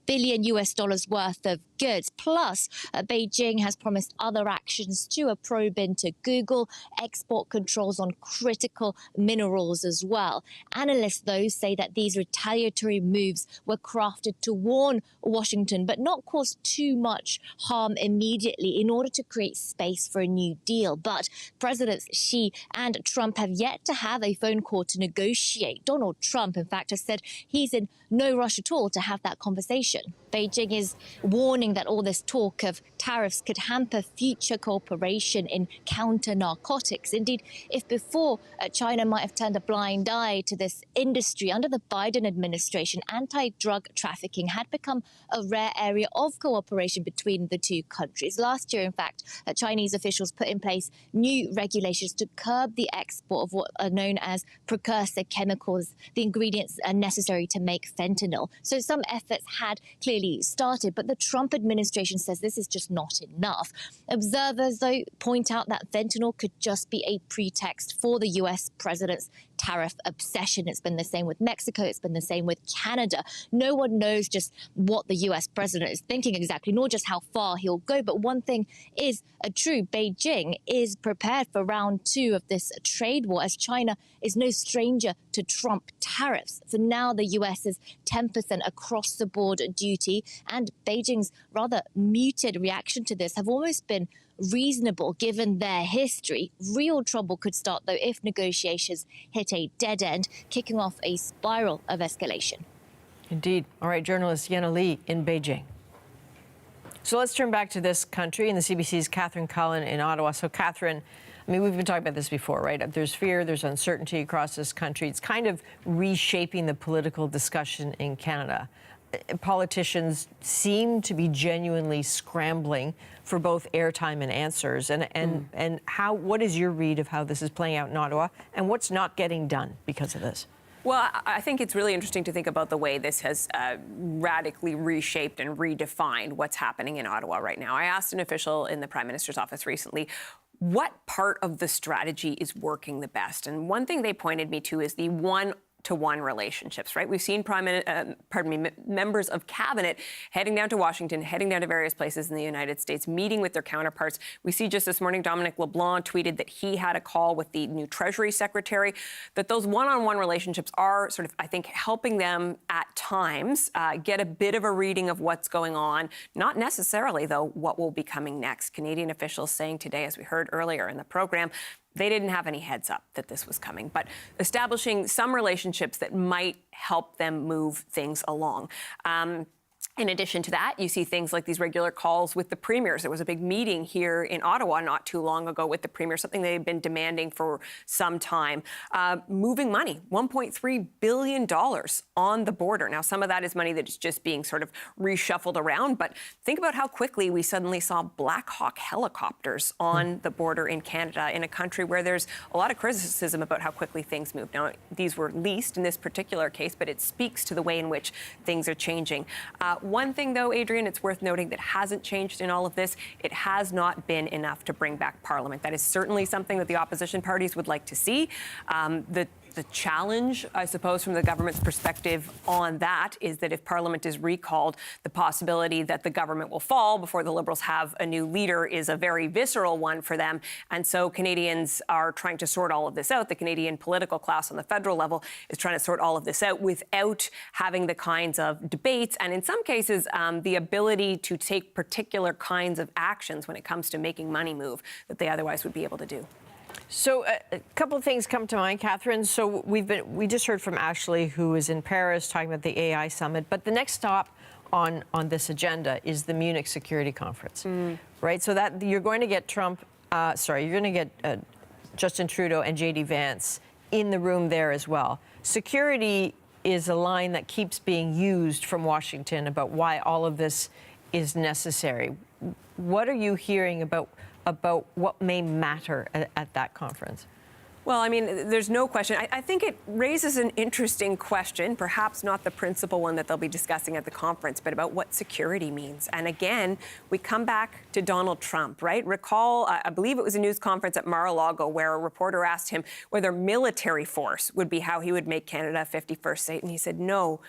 billion worth of goods. Plus, Beijing has promised other actions to a probe into Google, export controls on critical minerals as well. Analysts, though, say that these retaliatory moves were crafted to warn Washington, but not cause too much harm immediately in order to create space for a new deal. But Presidents Xi and Trump have yet to have a phone call to negotiate. Donald Trump, in fact, has said he's in no rush at all to have that conversation. Beijing is warning that all this talk of tariffs could hamper future cooperation in counter-narcotics. Indeed, if before China might have turned a blind eye to this industry, under the Biden administration, anti-drug trafficking had become a rare area of cooperation between the two countries. Last year, in fact, Chinese officials put in place new regulations to curb the export of what are known as precursor chemicals, the ingredients are necessary to make fentanyl. So some efforts had clearly started, but the Trump administration says this is just not enough. Observers, though, point out that fentanyl could just be a pretext for the U.S. president's tariff obsession. It's been the same with Mexico. It's been the same with Canada. No one knows just what the U.S. president is thinking exactly, nor just how far he'll go. But one thing is true. Beijing is prepared for round two of this trade war, as China is no stranger to Trump tariffs. For now, the U.S. is 10% across-the-board duty, and Beijing's rather muted reaction to this have almost been reasonable given their history. Real trouble could start, though, if negotiations hit a dead end, kicking off a spiral of escalation. Indeed. All right, journalist Yenna Lee in Beijing. So let's turn back to this country and the CBC's Catherine Cullen in Ottawa. So, Catherine, I mean, we've been talking about this before, right? There's fear, there's uncertainty across this country. It's kind of reshaping the political discussion in Canada. Politicians seem to be genuinely scrambling for both airtime and answers. And what is your read of how this is playing out in Ottawa, and what's not getting done because of this? Well, I think it's really interesting to think about the way this has radically reshaped and redefined what's happening in Ottawa right now. I asked an official in the Prime Minister's office recently, what part of the strategy is working the best? And one thing they pointed me to is the one-to-one relationships, right? We've seen members of cabinet heading down to Washington, heading down to various places in the United States, meeting with their counterparts. We see just this morning, Dominic LeBlanc tweeted that he had a call with the new Treasury Secretary, that those one-on-one relationships are sort of, I think, helping them at times get a bit of a reading of what's going on. Not necessarily, though, what will be coming next. Canadian officials saying today, as we heard earlier in the program, they didn't have any heads up that this was coming, but establishing some relationships that might help them move things along. In addition to that, you see things like these regular calls with the premiers. There was a big meeting here in Ottawa not too long ago with the premier, something they've been demanding for some time. Moving money, $1.3 billion on the border. Now, some of that is money that is just being sort of reshuffled around, but think about how quickly we suddenly saw Black Hawk helicopters on the border in Canada, in a country where there's a lot of criticism about how quickly things move. Now, these were leased in this particular case, but it speaks to the way in which things are changing. One thing, though, Adrian, it's worth noting that hasn't changed in all of this. It has not been enough to bring back Parliament. That is certainly something that the opposition parties would like to see. The challenge, I suppose, from the government's perspective on that is that if Parliament is recalled, the possibility that the government will fall before the Liberals have a new leader is a very visceral one for them. And so Canadians are trying to sort all of this out. The Canadian political class on the federal level is trying to sort all of this out without having the kinds of debates and, in some cases, the ability to take particular kinds of actions when it comes to making money move that they otherwise would be able to do. So a couple of things come to mind, Catherine. So we just heard from Ashley, who is in Paris talking about the AI summit. But the next stop on this agenda is the Munich Security Conference, right? So that you're going to get Justin Trudeau and J.D. Vance in the room there as well. Security is a line that keeps being used from Washington about why all of this is necessary. What are you hearing about what may matter at that conference? Well, I mean, there's no question. I think it raises an interesting question, perhaps not the principal one that they'll be discussing at the conference, but about what security means. And again, we come back to Donald Trump, right? Recall, I believe it was a news conference at Mar-a-Lago where a reporter asked him whether military force would be how he would make Canada a 51st state. And he said, no,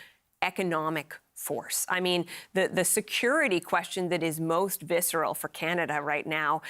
economic force. I mean, the security question that is most visceral for Canada right now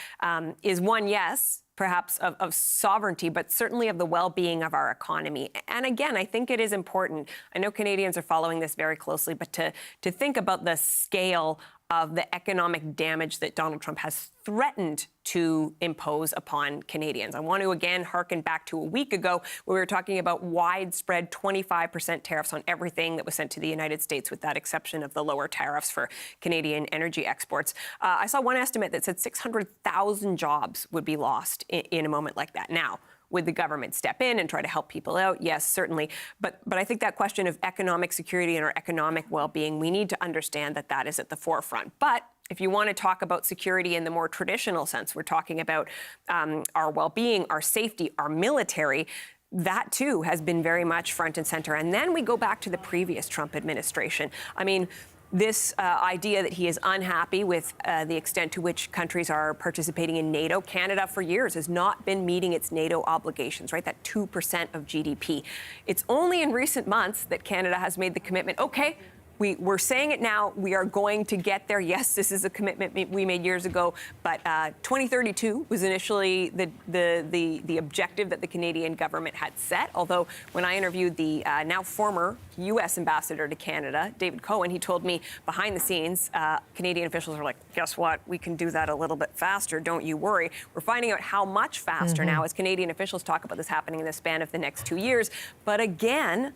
is one, yes, perhaps of sovereignty, but certainly of the well-being of our economy. And again, I think it is important. I know Canadians are following this very closely, but to think about the scale of the economic damage that Donald Trump has threatened to impose upon Canadians. I want to again harken back to a week ago where we were talking about widespread 25% tariffs on everything that was sent to the United States, with that exception of the lower tariffs for Canadian energy exports. I saw one estimate that said 600,000 jobs would be lost in a moment like that. Now, would the government step in and try to help people out? Yes, certainly. But I think that question of economic security and our economic well-being, we need to understand that that is at the forefront. But if you want to talk about security in the more traditional sense, we're talking about our well-being, our safety, our military. That, too, has been very much front and center. And then we go back to the previous Trump administration. I mean, this idea that he is unhappy with the extent to which countries are participating in NATO. Canada, for years, has not been meeting its NATO obligations, right? That 2% of GDP. It's only in recent months that Canada has made the commitment, okay, we're saying it now, we are going to get there. Yes, this is a commitment we made years ago, but 2032 was initially the objective that the Canadian government had set. Although when I interviewed the now former U.S. ambassador to Canada, David Cohen, he told me behind the scenes, Canadian officials are like, guess what? We can do that a little bit faster. Don't you worry. We're finding out how much faster now as Canadian officials talk about this happening in the span of the next 2 years. But again,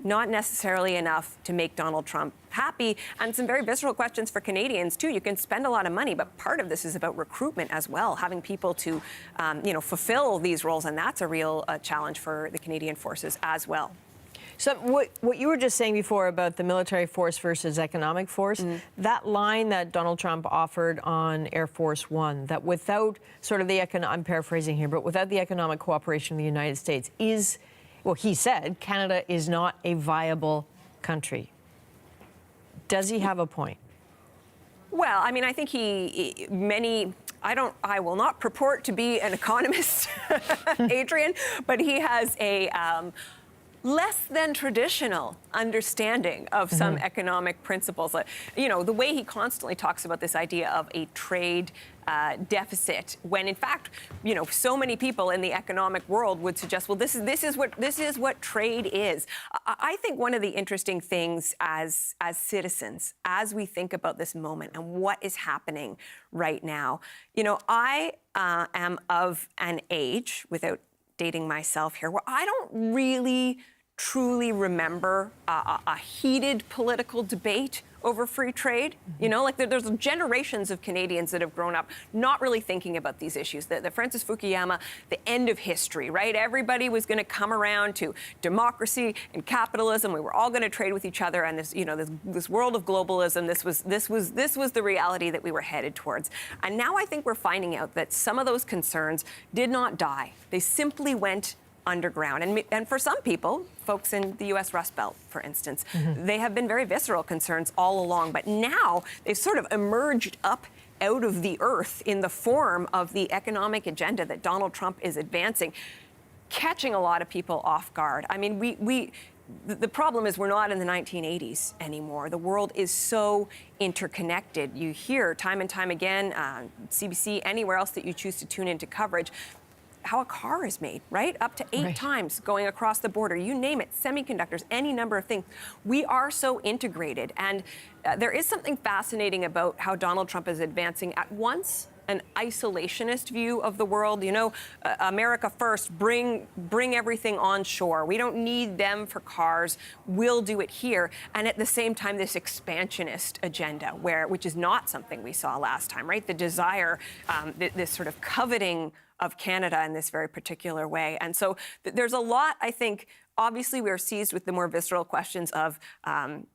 not necessarily enough to make Donald Trump happy. And some very visceral questions for Canadians, too. You can spend a lot of money, but part of this is about recruitment as well, having people to, fulfill these roles. And that's a real challenge for the Canadian forces as well. So what you were just saying before about the military force versus economic force, that line that Donald Trump offered on Air Force One, that without sort of the I'm paraphrasing here, but without the economic cooperation of the United States well, he said Canada is not a viable country. Does he have a point? Well, I mean, I think I will not purport to be an economist, Adrian, but he has a less than traditional understanding of some economic principles. The way he constantly talks about this idea of a trade deficit, when in fact, so many people in the economic world would suggest, well, this is what trade is. I think one of the interesting things as citizens, as we think about this moment and what is happening right now, I am of an age, without dating myself here, where I don't really truly remember a heated political debate over free trade. There's generations of Canadians that have grown up not really thinking about these issues. The Francis Fukuyama, the end of history, right? Everybody was going to come around to democracy and capitalism. We were all going to trade with each other, and this world of globalism. This was the reality that we were headed towards. And now I think we're finding out that some of those concerns did not die. They simply went underground. And for some people, folks in the U.S. Rust Belt, for instance, they have been very visceral concerns all along. But now they've sort of emerged up out of the earth in the form of the economic agenda that Donald Trump is advancing, catching a lot of people off guard. I mean, the problem is we're not in the 1980s anymore. The world is so interconnected. You hear time and time again, CBC, anywhere else that you choose to tune into coverage, how a car is made, right? Up to 8 times going across the border. You name it, semiconductors, any number of things. We are so integrated. And there is something fascinating about how Donald Trump is advancing at once an isolationist view of the world. You know, America first, bring everything onshore. We don't need them for cars. We'll do it here. And at the same time, this expansionist agenda, which is not something we saw last time, right? The desire, this sort of coveting of Canada in this very particular way. And so there's a lot, I think. Obviously, we are seized with the more visceral questions of, am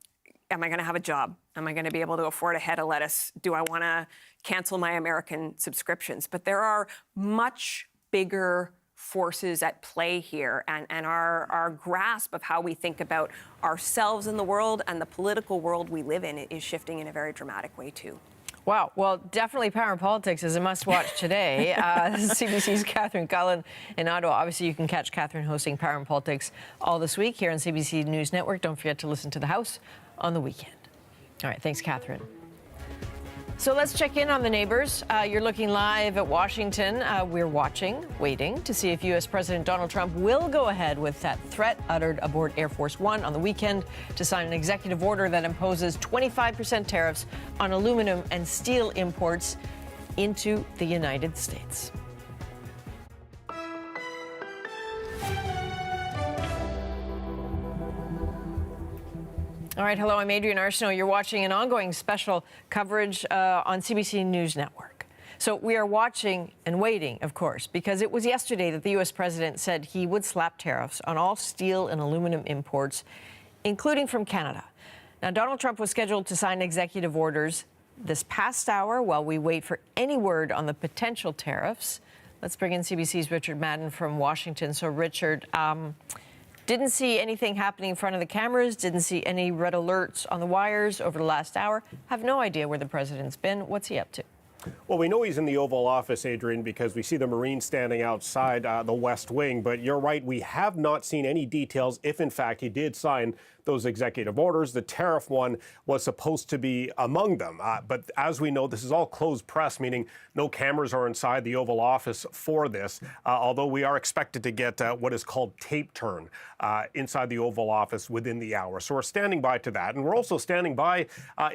I going to have a job? Am I going to be able to afford a head of lettuce? Do I want to cancel my American subscriptions? But there are much bigger forces at play here, and our grasp of how we think about ourselves in the world and the political world we live in is shifting in a very dramatic way, too. Wow. Well, definitely Power and Politics is a must-watch today. CBC's Catherine Cullen in Ottawa. Obviously, you can catch Catherine hosting Power and Politics all this week here on CBC News Network. Don't forget to listen to The House on the weekend. All right. Thanks, Catherine. So let's check in on the neighbors. You're looking live at Washington. We're waiting to see if U.S. President Donald Trump will go ahead with that threat uttered aboard Air Force One on the weekend to sign an executive order that imposes 25% tariffs on aluminum and steel imports into the United States. All right, hello, I'm Adrienne Arsenault. You're watching an ongoing special coverage on CBC News Network. So we are watching and waiting, of course, because it was yesterday that the U.S. president said he would slap tariffs on all steel and aluminum imports, including from Canada. Now, Donald Trump was scheduled to sign executive orders this past hour while we wait for any word on the potential tariffs. Let's bring in CBC's Richard Madden from Washington. So, Richard, didn't see anything happening in front of the cameras, didn't see any red alerts on the wires over the last hour. Have no idea where the president's been. What's he up to? Well, we know he's in the Oval Office, Adrienne, because we see the Marines standing outside the West Wing. But you're right, we have not seen any details if, in fact, he did sign those executive orders. The tariff one was supposed to be among them. But as we know, this is all closed press, meaning no cameras are inside the Oval Office for this, although we are expected to get what is called tape turn inside the Oval Office within the hour. So we're standing by to that. And we're also standing by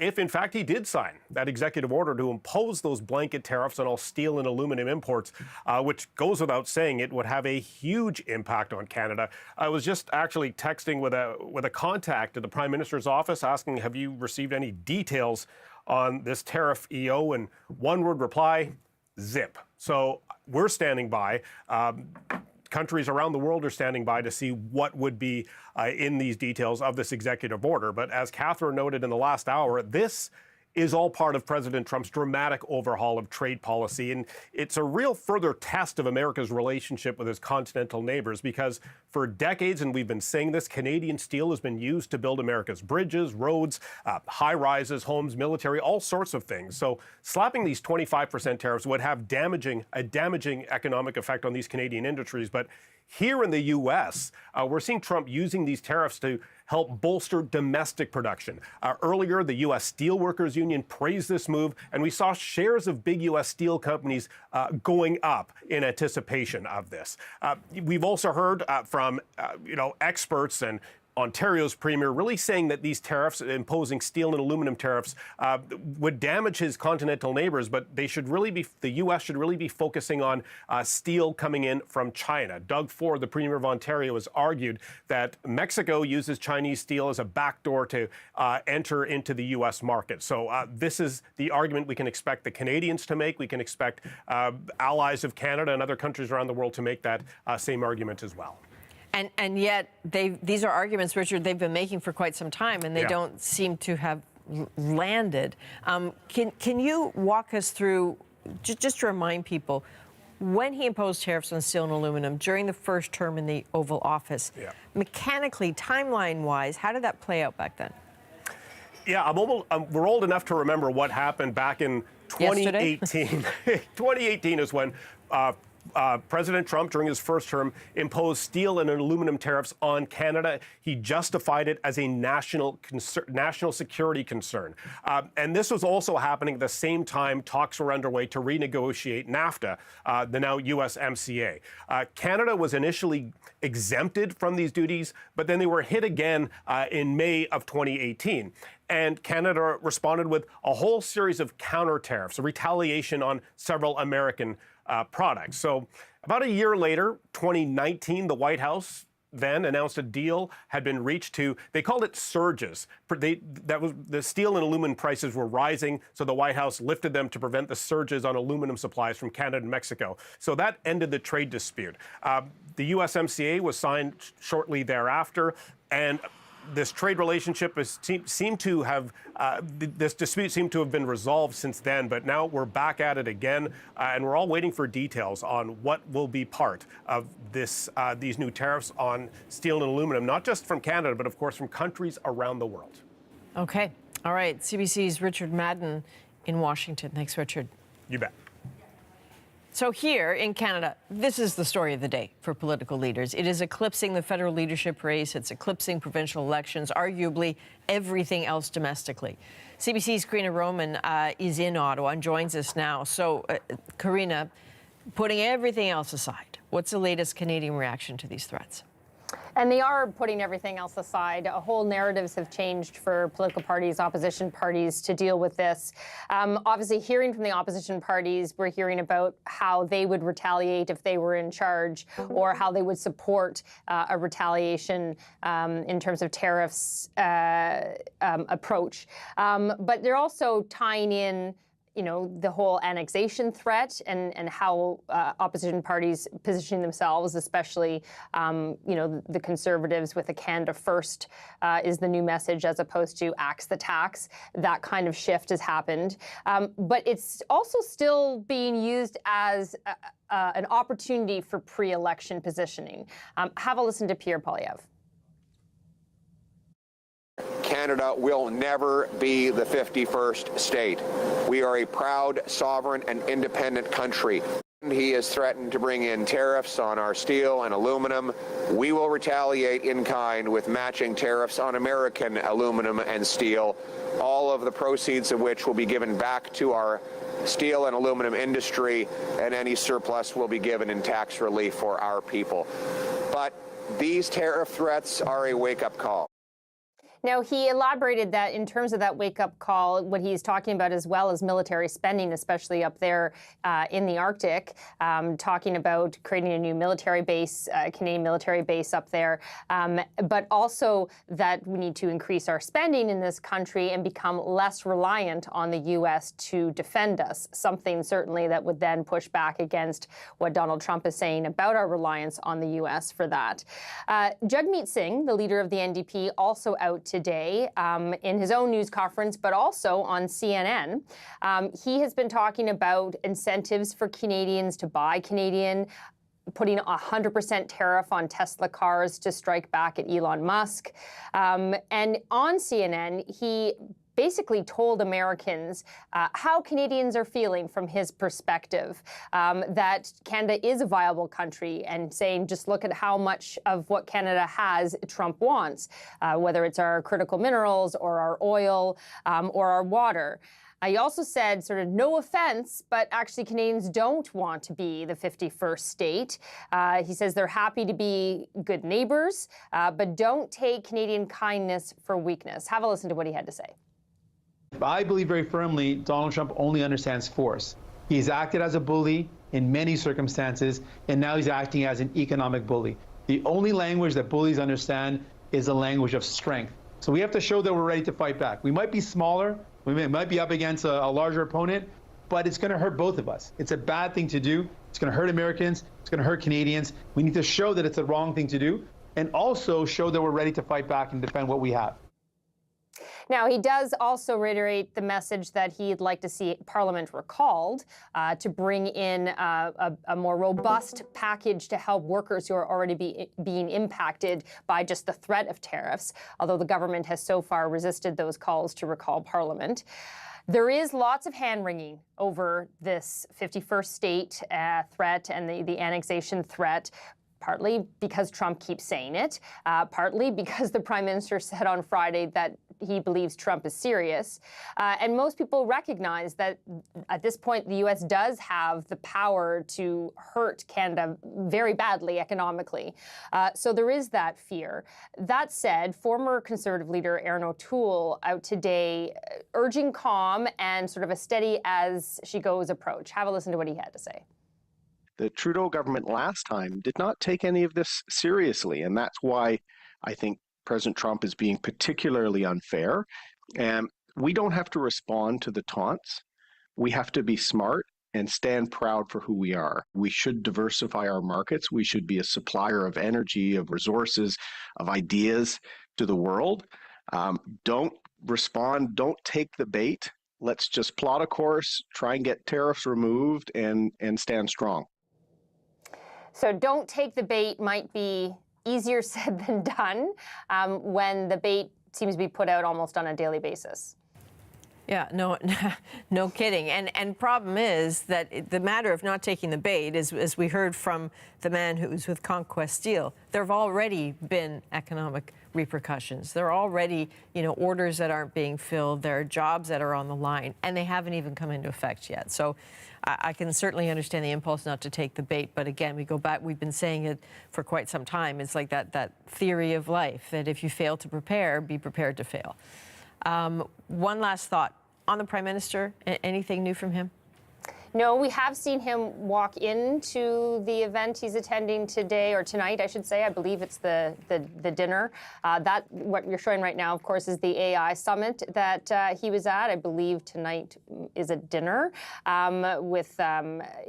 if, in fact, he did sign that executive order to impose those blanket tariffs on all steel and aluminum imports, which goes without saying it would have a huge impact on Canada. I was just actually texting with a contact at the Prime Minister's office asking, have you received any details on this tariff EO? And one word reply, zip. So we're standing by. Countries around the world are standing by to see what would be in these details of this executive order. But as Catherine noted in the last hour, this is all part of President Trump's dramatic overhaul of trade policy. And it's a real further test of America's relationship with his continental neighbors, because for decades, and we've been saying this, Canadian steel has been used to build America's bridges, roads, high-rises, homes, military, all sorts of things. So slapping these 25% tariffs would have a damaging economic effect on these Canadian industries. But here in the U.S., we're seeing Trump using these tariffs to help bolster domestic production. Earlier, the U.S. Steelworkers Union praised this move, and we saw shares of big U.S. steel companies going up in anticipation of this. We've also heard from experts and Ontario's premier really saying that these tariffs, imposing steel and aluminum tariffs, would damage his continental neighbors, but the U.S. should really be focusing on steel coming in from China. Doug Ford, the premier of Ontario, has argued that Mexico uses Chinese steel as a backdoor to enter into the U.S. market. So this is the argument we can expect the Canadians to make. We can expect allies of Canada and other countries around the world to make that same argument as well. And yet, these are arguments, Richard, they've been making for quite some time, and they don't seem to have landed. Can you walk us through, just to remind people, when he imposed tariffs on steel and aluminum during the first term in the Oval Office, mechanically, timeline-wise, how did that play out back then? Yeah, we're old enough to remember what happened back in 2018. 2018 is when President Trump, during his first term, imposed steel and aluminum tariffs on Canada. He justified it as a national security concern. And this was also happening at the same time talks were underway to renegotiate NAFTA, the now USMCA. Canada was initially exempted from these duties, but then they were hit again in May of 2018. And Canada responded with a whole series of counter tariffs, a retaliation on several American products. So about a year later, 2019, the White House then announced a deal had been reached to, they called it surges. The steel and aluminum prices were rising, so the White House lifted them to prevent the surges on aluminum supplies from Canada and Mexico. So that ended the trade dispute. The USMCA was signed shortly thereafter, and this trade relationship seemed to have, this dispute seemed to have been resolved since then, but now we're back at it again, and we're all waiting for details on what will be part of these new tariffs on steel and aluminum, not just from Canada, but of course from countries around the world. Okay. All right. CBC's Richard Madden in Washington. Thanks, Richard. You bet. So here in Canada, this is the story of the day for political leaders. It is eclipsing the federal leadership race. It's eclipsing provincial elections, arguably everything else domestically. CBC's Karina Roman is in Ottawa and joins us now. So, Karina, putting everything else aside, what's the latest Canadian reaction to these threats? And they are putting everything else aside. Whole narratives have changed for political parties, opposition parties to deal with this. Obviously, hearing from the opposition parties, we're hearing about how they would retaliate if they were in charge, or how they would support a retaliation in terms of tariffs approach. But they're also tying in the whole annexation threat and how opposition parties positioning themselves, especially, the Conservatives with a Canada First is the new message as opposed to axe the tax. That kind of shift has happened. But it's also still being used as an opportunity for pre-election positioning. Have a listen to Pierre Poilievre. Canada will never be the 51st state. We are a proud, sovereign, and independent country. He has threatened to bring in tariffs on our steel and aluminum. We will retaliate in kind with matching tariffs on American aluminum and steel, all of the proceeds of which will be given back to our steel and aluminum industry, and any surplus will be given in tax relief for our people. But these tariff threats are a wake-up call. Now, he elaborated that in terms of that wake-up call, what he's talking about as well as military spending, especially up there in the Arctic, talking about creating a new military base, Canadian military base up there, but also that we need to increase our spending in this country and become less reliant on the U.S. to defend us, something certainly that would then push back against what Donald Trump is saying about our reliance on the U.S. for that. Jagmeet Singh, the leader of the NDP, also out today in his own news conference, but also on CNN. He has been talking about incentives for Canadians to buy Canadian, putting a 100% tariff on Tesla cars to strike back at Elon Musk. And on CNN, he basically told Americans how Canadians are feeling from his perspective, that Canada is a viable country, and saying just look at how much of what Canada has Trump wants, whether it's our critical minerals or our oil or our water. He also said, sort of, no offense, but actually Canadians don't want to be the 51st state. He says they're happy to be good neighbors, but don't take Canadian kindness for weakness. Have a listen to what he had to say. I believe very firmly Donald Trump only understands force. He's acted as a bully in many circumstances, and now he's acting as an economic bully. The only language that bullies understand is the language of strength. So we have to show that we're ready to fight back. We might be smaller, we might be up against a larger opponent, but it's going to hurt both of us. It's a bad thing to do. It's going to hurt Americans. It's going to hurt Canadians. We need to show that it's the wrong thing to do, and also show that we're ready to fight back and defend what we have. Now, he does also reiterate the message that he'd like to see Parliament recalled to bring in a more robust package to help workers who are already being impacted by just the threat of tariffs, although the government has so far resisted those calls to recall Parliament. There is lots of hand-wringing over this 51st state threat and the annexation threat, partly because Trump keeps saying it, partly because the Prime Minister said on Friday that he believes Trump is serious. And most people recognize that at this point, the U.S. does have the power to hurt Canada very badly economically. So there is that fear. That said, former Conservative leader Erin O'Toole out today urging calm and sort of a steady as she goes approach. Have a listen to what he had to say. The Trudeau government last time did not take any of this seriously, and that's why I think President Trump is being particularly unfair. And we don't have to respond to the taunts. We have to be smart and stand proud for who we are. We should diversify our markets. We should be a supplier of energy, of resources, of ideas to the world. Don't respond, don't take the bait. Let's just plot a course, try and get tariffs removed, and stand strong. So don't take the bait might be easier said than done when the bait seems to be put out almost on a daily basis. Yeah, no kidding. And problem is that the matter of not taking the bait is, as we heard from the man who was with Conquest Steel, there have already been economic repercussions. There are already, orders that aren't being filled. There are jobs that are on the line, and they haven't even come into effect yet. So I can certainly understand the impulse not to take the bait. But again, we go back, we've been saying it for quite some time. It's like that theory of life, that if you fail to prepare, be prepared to fail. One last thought on the Prime Minister. Anything new from him? No, we have seen him walk into the event he's attending today, or tonight, I should say. I believe it's the dinner. What you're showing right now, of course, is the AI summit that he was at. I believe tonight is a dinner with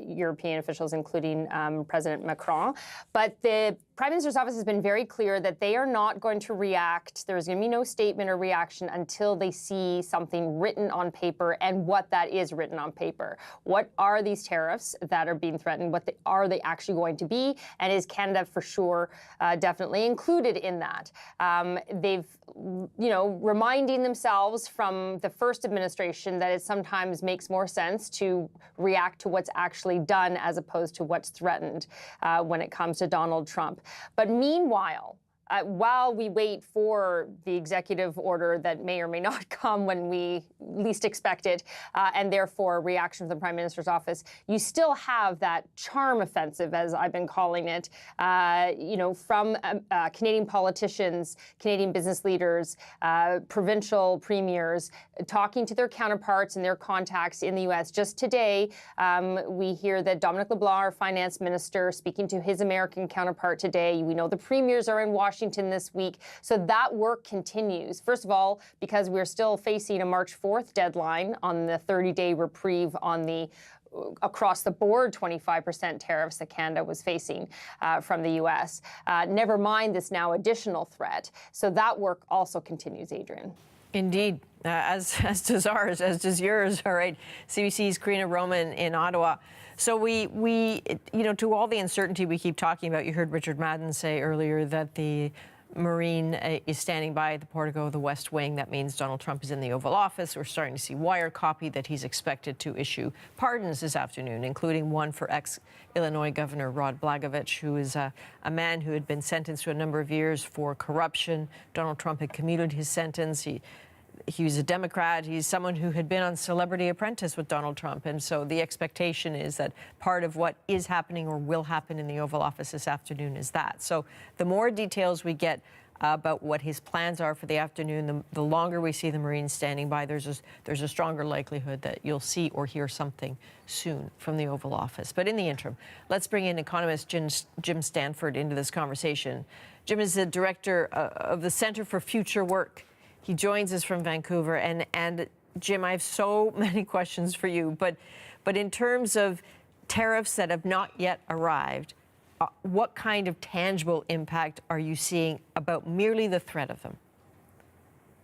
European officials, including President Macron. But the Prime Minister's office has been very clear that they are not going to react. There's going to be no statement or reaction until they see something written on paper and what that is written on paper. What are these tariffs that are being threatened? What are they actually going to be? And is Canada for sure definitely included in that? They've, reminding themselves from the first administration that it sometimes makes more sense to react to what's actually done as opposed to what's threatened when it comes to Donald Trump. But meanwhile, while we wait for the executive order that may or may not come when we least expect it, and therefore reaction from the Prime Minister's office, you still have that charm offensive, as I've been calling it, from Canadian politicians, Canadian business leaders, provincial premiers, talking to their counterparts and their contacts in the U.S. Just today, we hear that Dominic LeBlanc, our finance minister, speaking to his American counterpart today. We know the premiers are in Washington this week. So that work continues. First of all, because we're still facing a March 4th deadline on the 30-day reprieve on the across the board 25% tariffs that Canada was facing from the U.S. Never mind this now additional threat. So that work also continues, Adrian. Indeed, as does ours, as does yours. All right, CBC's Karina Roman in Ottawa. So we, to all the uncertainty we keep talking about, you heard Richard Madden say earlier that the Marine is standing by at the portico of the West Wing. That means Donald Trump is in the Oval Office. We're starting to see wire copy that he's expected to issue pardons this afternoon, including one for ex-Illinois Governor Rod Blagojevich, who is a man who had been sentenced to a number of years for corruption. Donald Trump had commuted his sentence. He was a Democrat. He's someone who had been on Celebrity Apprentice with Donald Trump. And so the expectation is that part of what is happening or will happen in the Oval Office this afternoon is that. So the more details we get about what his plans are for the afternoon, the longer we see the Marines standing by, there's a stronger likelihood that you'll see or hear something soon from the Oval Office. But in the interim, let's bring in economist Jim Stanford into this conversation. Jim is the director of the Centre for Future Work. He joins us from Vancouver. And Jim, I have so many questions for you. But in terms of tariffs that have not yet arrived, what kind of tangible impact are you seeing about merely the threat of them?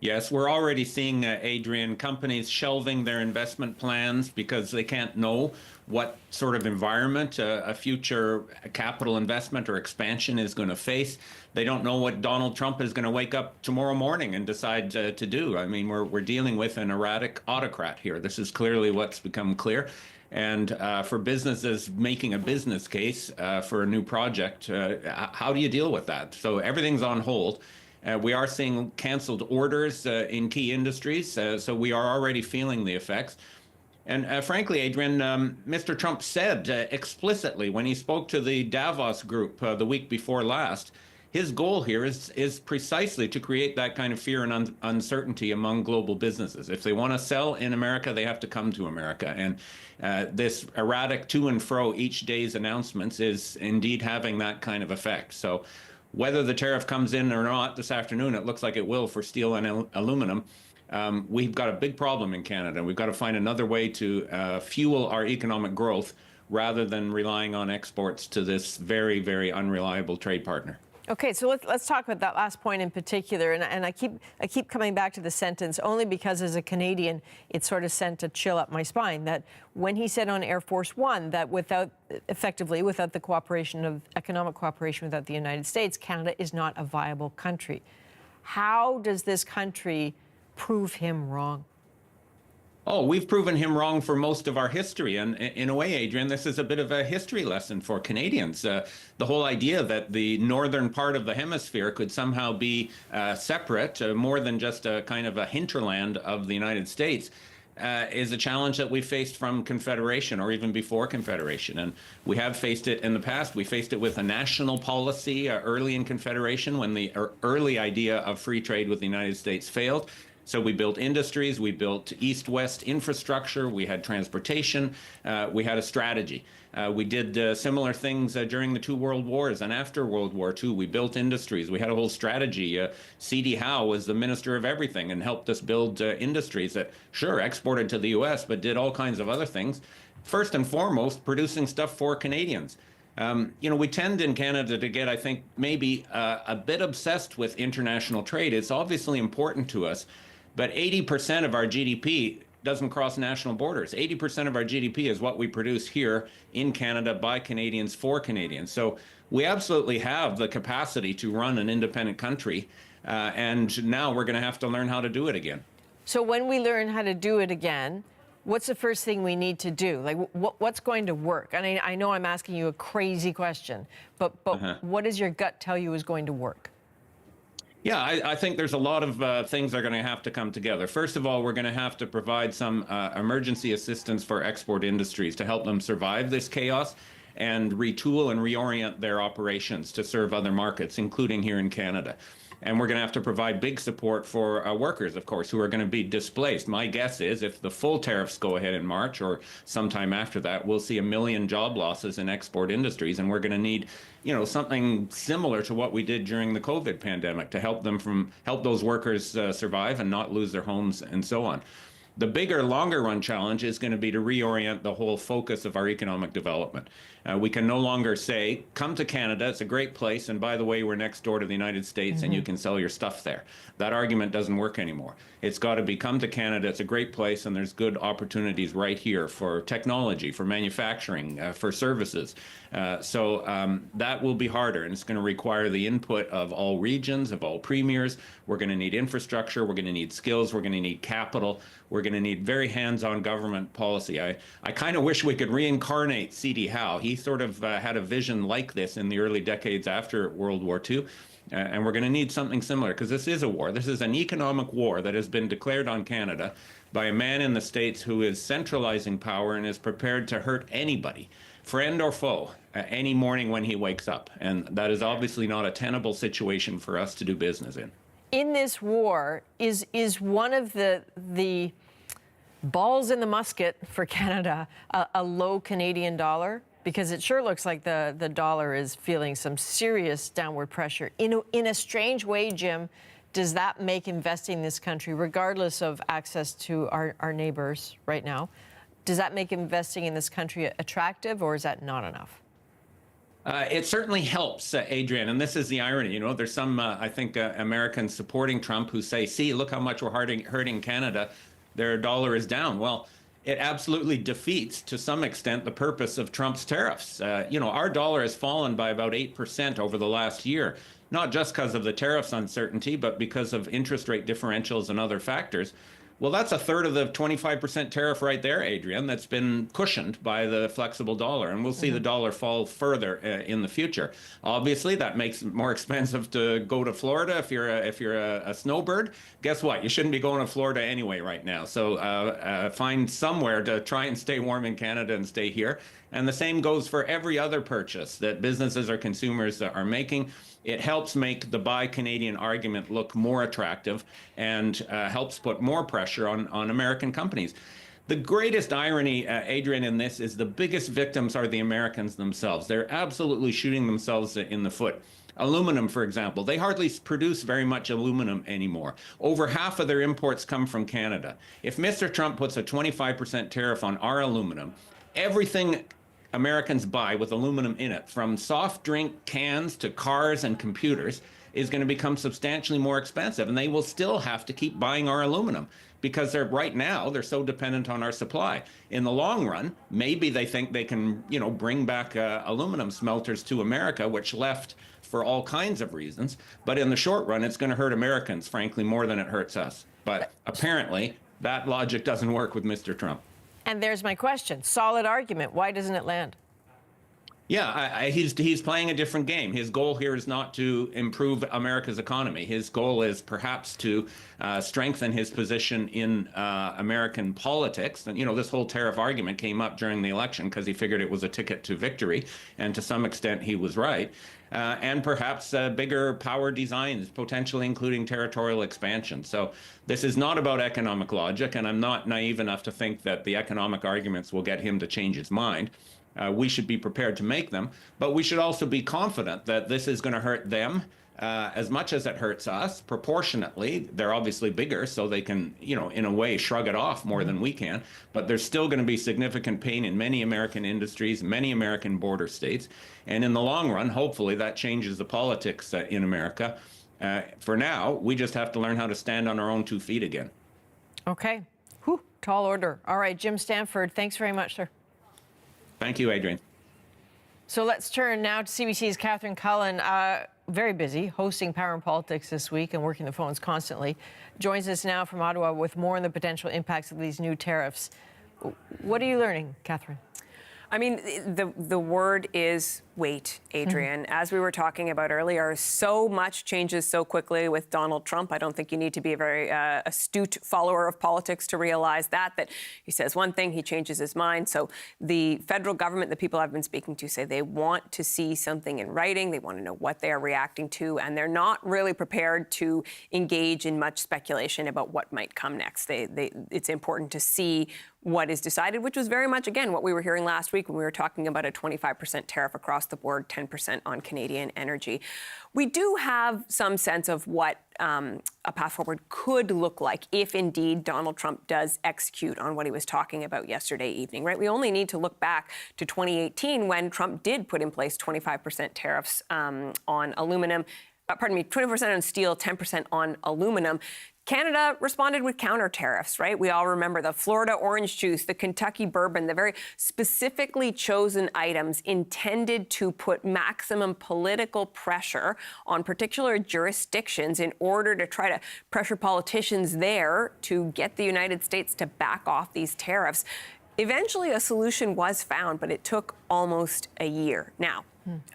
Yes, we're already seeing, Adrian, companies shelving their investment plans because they can't know what sort of environment a future capital investment or expansion is going to face. They don't know what Donald Trump is going to wake up tomorrow morning and decide to do. I mean, we're dealing with an erratic autocrat here. This is clearly what's become clear. And for businesses making a business case for a new project, how do you deal with that? So everything's on hold. We are seeing canceled orders in key industries, so we are already feeling the effects. And frankly, Adrian, Mr. Trump said explicitly when he spoke to the Davos group the week before last, his goal here is precisely to create that kind of fear and uncertainty among global businesses. If they want to sell in America, they have to come to America. And this erratic to and fro each day's announcements is indeed having that kind of effect. So whether the tariff comes in or not this afternoon, it looks like it will for steel and aluminum. We've got a big problem in Canada. We've got to find another way to fuel our economic growth rather than relying on exports to this very, very unreliable trade partner. Okay, so let's talk about that last point in particular. And I keep coming back to the sentence only because as a Canadian, it sort of sent a chill up my spine that when he said on Air Force One that without the cooperation of economic cooperation without the United States, Canada is not a viable country. How does this country prove him wrong? Oh, we've proven him wrong for most of our history. And in a way, Adrian, this is a bit of a history lesson for Canadians. The whole idea that the northern part of the hemisphere could somehow be separate, more than just a kind of a hinterland of the United States, is a challenge that we faced from Confederation or even before Confederation. And we have faced it in the past. We faced it with a national policy early in Confederation when the early idea of free trade with the United States failed. So we built industries, we built east-west infrastructure, we had transportation, we had a strategy. We did similar things during the two world wars and after World War II. We built industries, we had a whole strategy. C.D. Howe was the minister of everything and helped us build industries that, sure, exported to the U.S., but did all kinds of other things. First and foremost, producing stuff for Canadians. We tend in Canada to get, I think, maybe a bit obsessed with international trade. It's obviously important to us. But 80% of our GDP doesn't cross national borders. 80% of our GDP is what we produce here in Canada by Canadians for Canadians. So we absolutely have the capacity to run an independent country. And now we're going to have to learn how to do it again. So when we learn how to do it again, what's the first thing we need to do? Like, what's going to work? I mean, I know I'm asking you a crazy question, but what does your gut tell you is going to work? Yeah, I think there's a lot of things that are going to have to come together. First of all, we're going to have to provide some emergency assistance for export industries to help them survive this chaos and retool and reorient their operations to serve other markets, including here in Canada. And we're going to have to provide big support for workers, of course, who are going to be displaced. My guess is if the full tariffs go ahead in March or sometime after that, we'll see 1 million job losses in export industries. And we're going to need, something similar to what we did during the COVID pandemic to help those workers survive and not lose their homes and so on. The bigger, longer run challenge is going to be to reorient the whole focus of our economic development. We can no longer say, come to Canada, it's a great place, and by the way, we're next door to the United States and you can sell your stuff there. That argument doesn't work anymore. It's got to be, come to Canada, it's a great place, and there's good opportunities right here for technology, for manufacturing, for services. So that will be harder, and it's going to require the input of all regions, of all premiers. We're going to need infrastructure, we're going to need skills, we're going to need capital, we're going to need very hands-on government policy. I kind of wish we could reincarnate C.D. Howe. He sort of had a vision like this in the early decades after World War II. And we're going to need something similar, because this is a war. This is an economic war that has been declared on Canada by a man in the States who is centralizing power and is prepared to hurt anybody, friend or foe, any morning when he wakes up. And that is obviously not a tenable situation for us to do business in. In this war, is one of the balls in the musket for Canada a low Canadian dollar? Because it sure looks like the dollar is feeling some serious downward pressure. In a strange way, Jim, does that make investing in this country, regardless of access to our neighbors right now, does that make investing in this country attractive, or is that not enough? It certainly helps, Adrian, and this is the irony. You know, there's some, I think, Americans supporting Trump who say, see, look how much we're hurting Canada. Their dollar is down. Well, it absolutely defeats, to some extent, the purpose of Trump's tariffs. You know, our dollar has fallen by about 8% over the last year, not just because of the tariffs uncertainty, but because of interest rate differentials and other factors. Well, that's a third of the 25% tariff right there, Adrian, that's been cushioned by the flexible dollar. And we'll see the dollar fall further in the future. Obviously, that makes it more expensive to go to Florida if you're a snowbird. Guess what? You shouldn't be going to Florida anyway right now. So find somewhere to try and stay warm in Canada and stay here. And the same goes for every other purchase that businesses or consumers are making. It helps make the Buy Canadian argument look more attractive and helps put more pressure on American companies. The greatest irony, Adrian, in this is the biggest victims are the Americans themselves. They're absolutely shooting themselves in the foot. Aluminum, for example, they hardly produce very much aluminum anymore. Over half of their imports come from Canada. If Mr. Trump puts a 25% tariff on our aluminum, everything Americans buy with aluminum in it, from soft drink cans to cars and computers, is going to become substantially more expensive. And they will still have to keep buying our aluminum because right now they're so dependent on our supply. In the long run, maybe they think they can, you know, bring back aluminum smelters to America, which left for all kinds of reasons. But in the short run, it's going to hurt Americans, frankly, more than it hurts us. But apparently, that logic doesn't work with Mr. Trump. And there's my question. Solid argument. Why doesn't it land? Yeah, he's playing a different game. His goal here is not to improve America's economy. His goal is perhaps to strengthen his position in American politics. And, you know, this whole tariff argument came up during the election because he figured it was a ticket to victory. And to some extent, he was right. And perhaps bigger power designs, potentially including territorial expansion. So this is not about economic logic, and I'm not naive enough to think that the economic arguments will get him to change his mind. We should be prepared to make them, but we should also be confident that this is going to hurt them as much as it hurts us. Proportionately, they're obviously bigger, so they can, you know, in a way, shrug it off more than we can. But there's still going to be significant pain in many American industries, many American border states. And in the long run, hopefully, that changes the politics in America. For now, we just have to learn how to stand on our own 2 feet again. Okay. Whew, tall order. All right, Jim Stanford, thanks very much, sir. Thank you, Adrian. So let's turn now to CBC's Catherine Cullen, very busy, hosting Power and Politics this week and working the phones constantly. Joins us now from Ottawa with more on the potential impacts of these new tariffs. What are you learning, Catherine? I mean, the word is wait, Adrian. As we were talking about earlier, so much changes so quickly with Donald Trump. I don't think you need to be a very astute follower of politics to realize that he says one thing, he changes his mind. So the federal government, the people I've been speaking to, say they want to see something in writing. They want to know what they are reacting to, and they're not really prepared to engage in much speculation about what might come next. It's important to see what is decided, which was very much, again, what we were hearing last week when we were talking about a 25% tariff across the board, 10% on Canadian energy. We do have some sense of what a path forward could look like if indeed Donald Trump does execute on what he was talking about yesterday evening, right? We only need to look back to 2018 when Trump did put in place 25% tariffs on aluminum, 20% on steel, 10% on aluminum. Canada responded with counter tariffs, right? We all remember the Florida orange juice, the Kentucky bourbon, the very specifically chosen items intended to put maximum political pressure on particular jurisdictions in order to try to pressure politicians there to get the United States to back off these tariffs. Eventually, a solution was found, but it took almost a year. Now,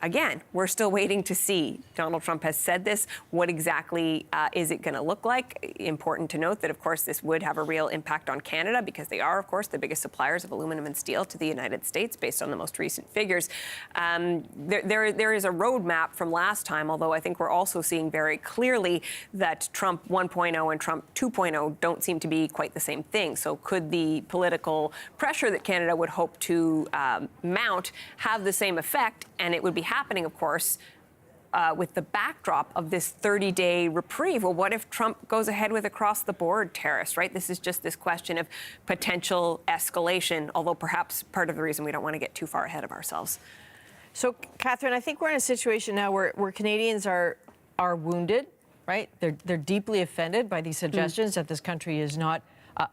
again, we're still waiting to see. Donald Trump has said this. What exactly is it going to look like? Important to note that, of course, this would have a real impact on Canada because they are, of course, the biggest suppliers of aluminum and steel to the United States based on the most recent figures. There is a roadmap from last time, although I think we're also seeing very clearly that Trump 1.0 and Trump 2.0 don't seem to be quite the same thing. So could the political pressure that Canada would hope to mount have the same effect? And it would be happening, of course, with the backdrop of this 30-day reprieve. Well, what if Trump goes ahead with across-the-board tariffs, right? This is just this question of potential escalation, although perhaps part of the reason we don't want to get too far ahead of ourselves. So, Catherine, I think we're in a situation now where Canadians are wounded, right? They're deeply offended by these suggestions that this country is not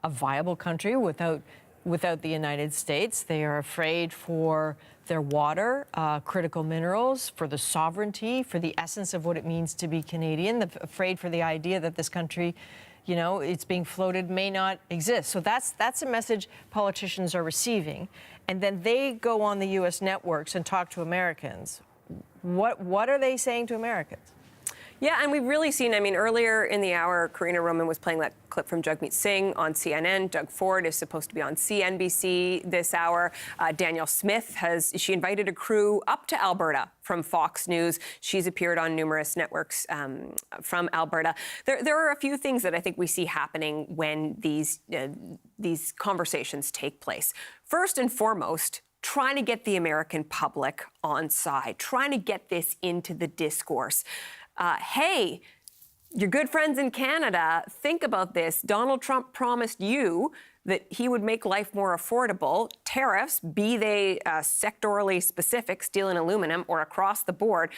a viable country without the United States. They are afraid for their water, critical minerals, for the sovereignty, for the essence of what it means to be Canadian. They're afraid for the idea that this country, you know, it's being floated, may not exist. So that's a message politicians are receiving. And then they go on the U.S. networks and talk to Americans. What are they saying to Americans? Yeah, and we've really seen, I mean, earlier in the hour, Karina Roman was playing that clip from Jagmeet Singh on CNN. Doug Ford is supposed to be on CNBC this hour. Danielle Smith she invited a crew up to Alberta from Fox News. She's appeared on numerous networks from Alberta. There are a few things that I think we see happening when these conversations take place. First and foremost, trying to get the American public on side, trying to get this into the discourse. Hey, your good friends in Canada, think about this. Donald Trump promised you that he would make life more affordable. Tariffs, be they sectorally specific, steel and aluminum, or across the board,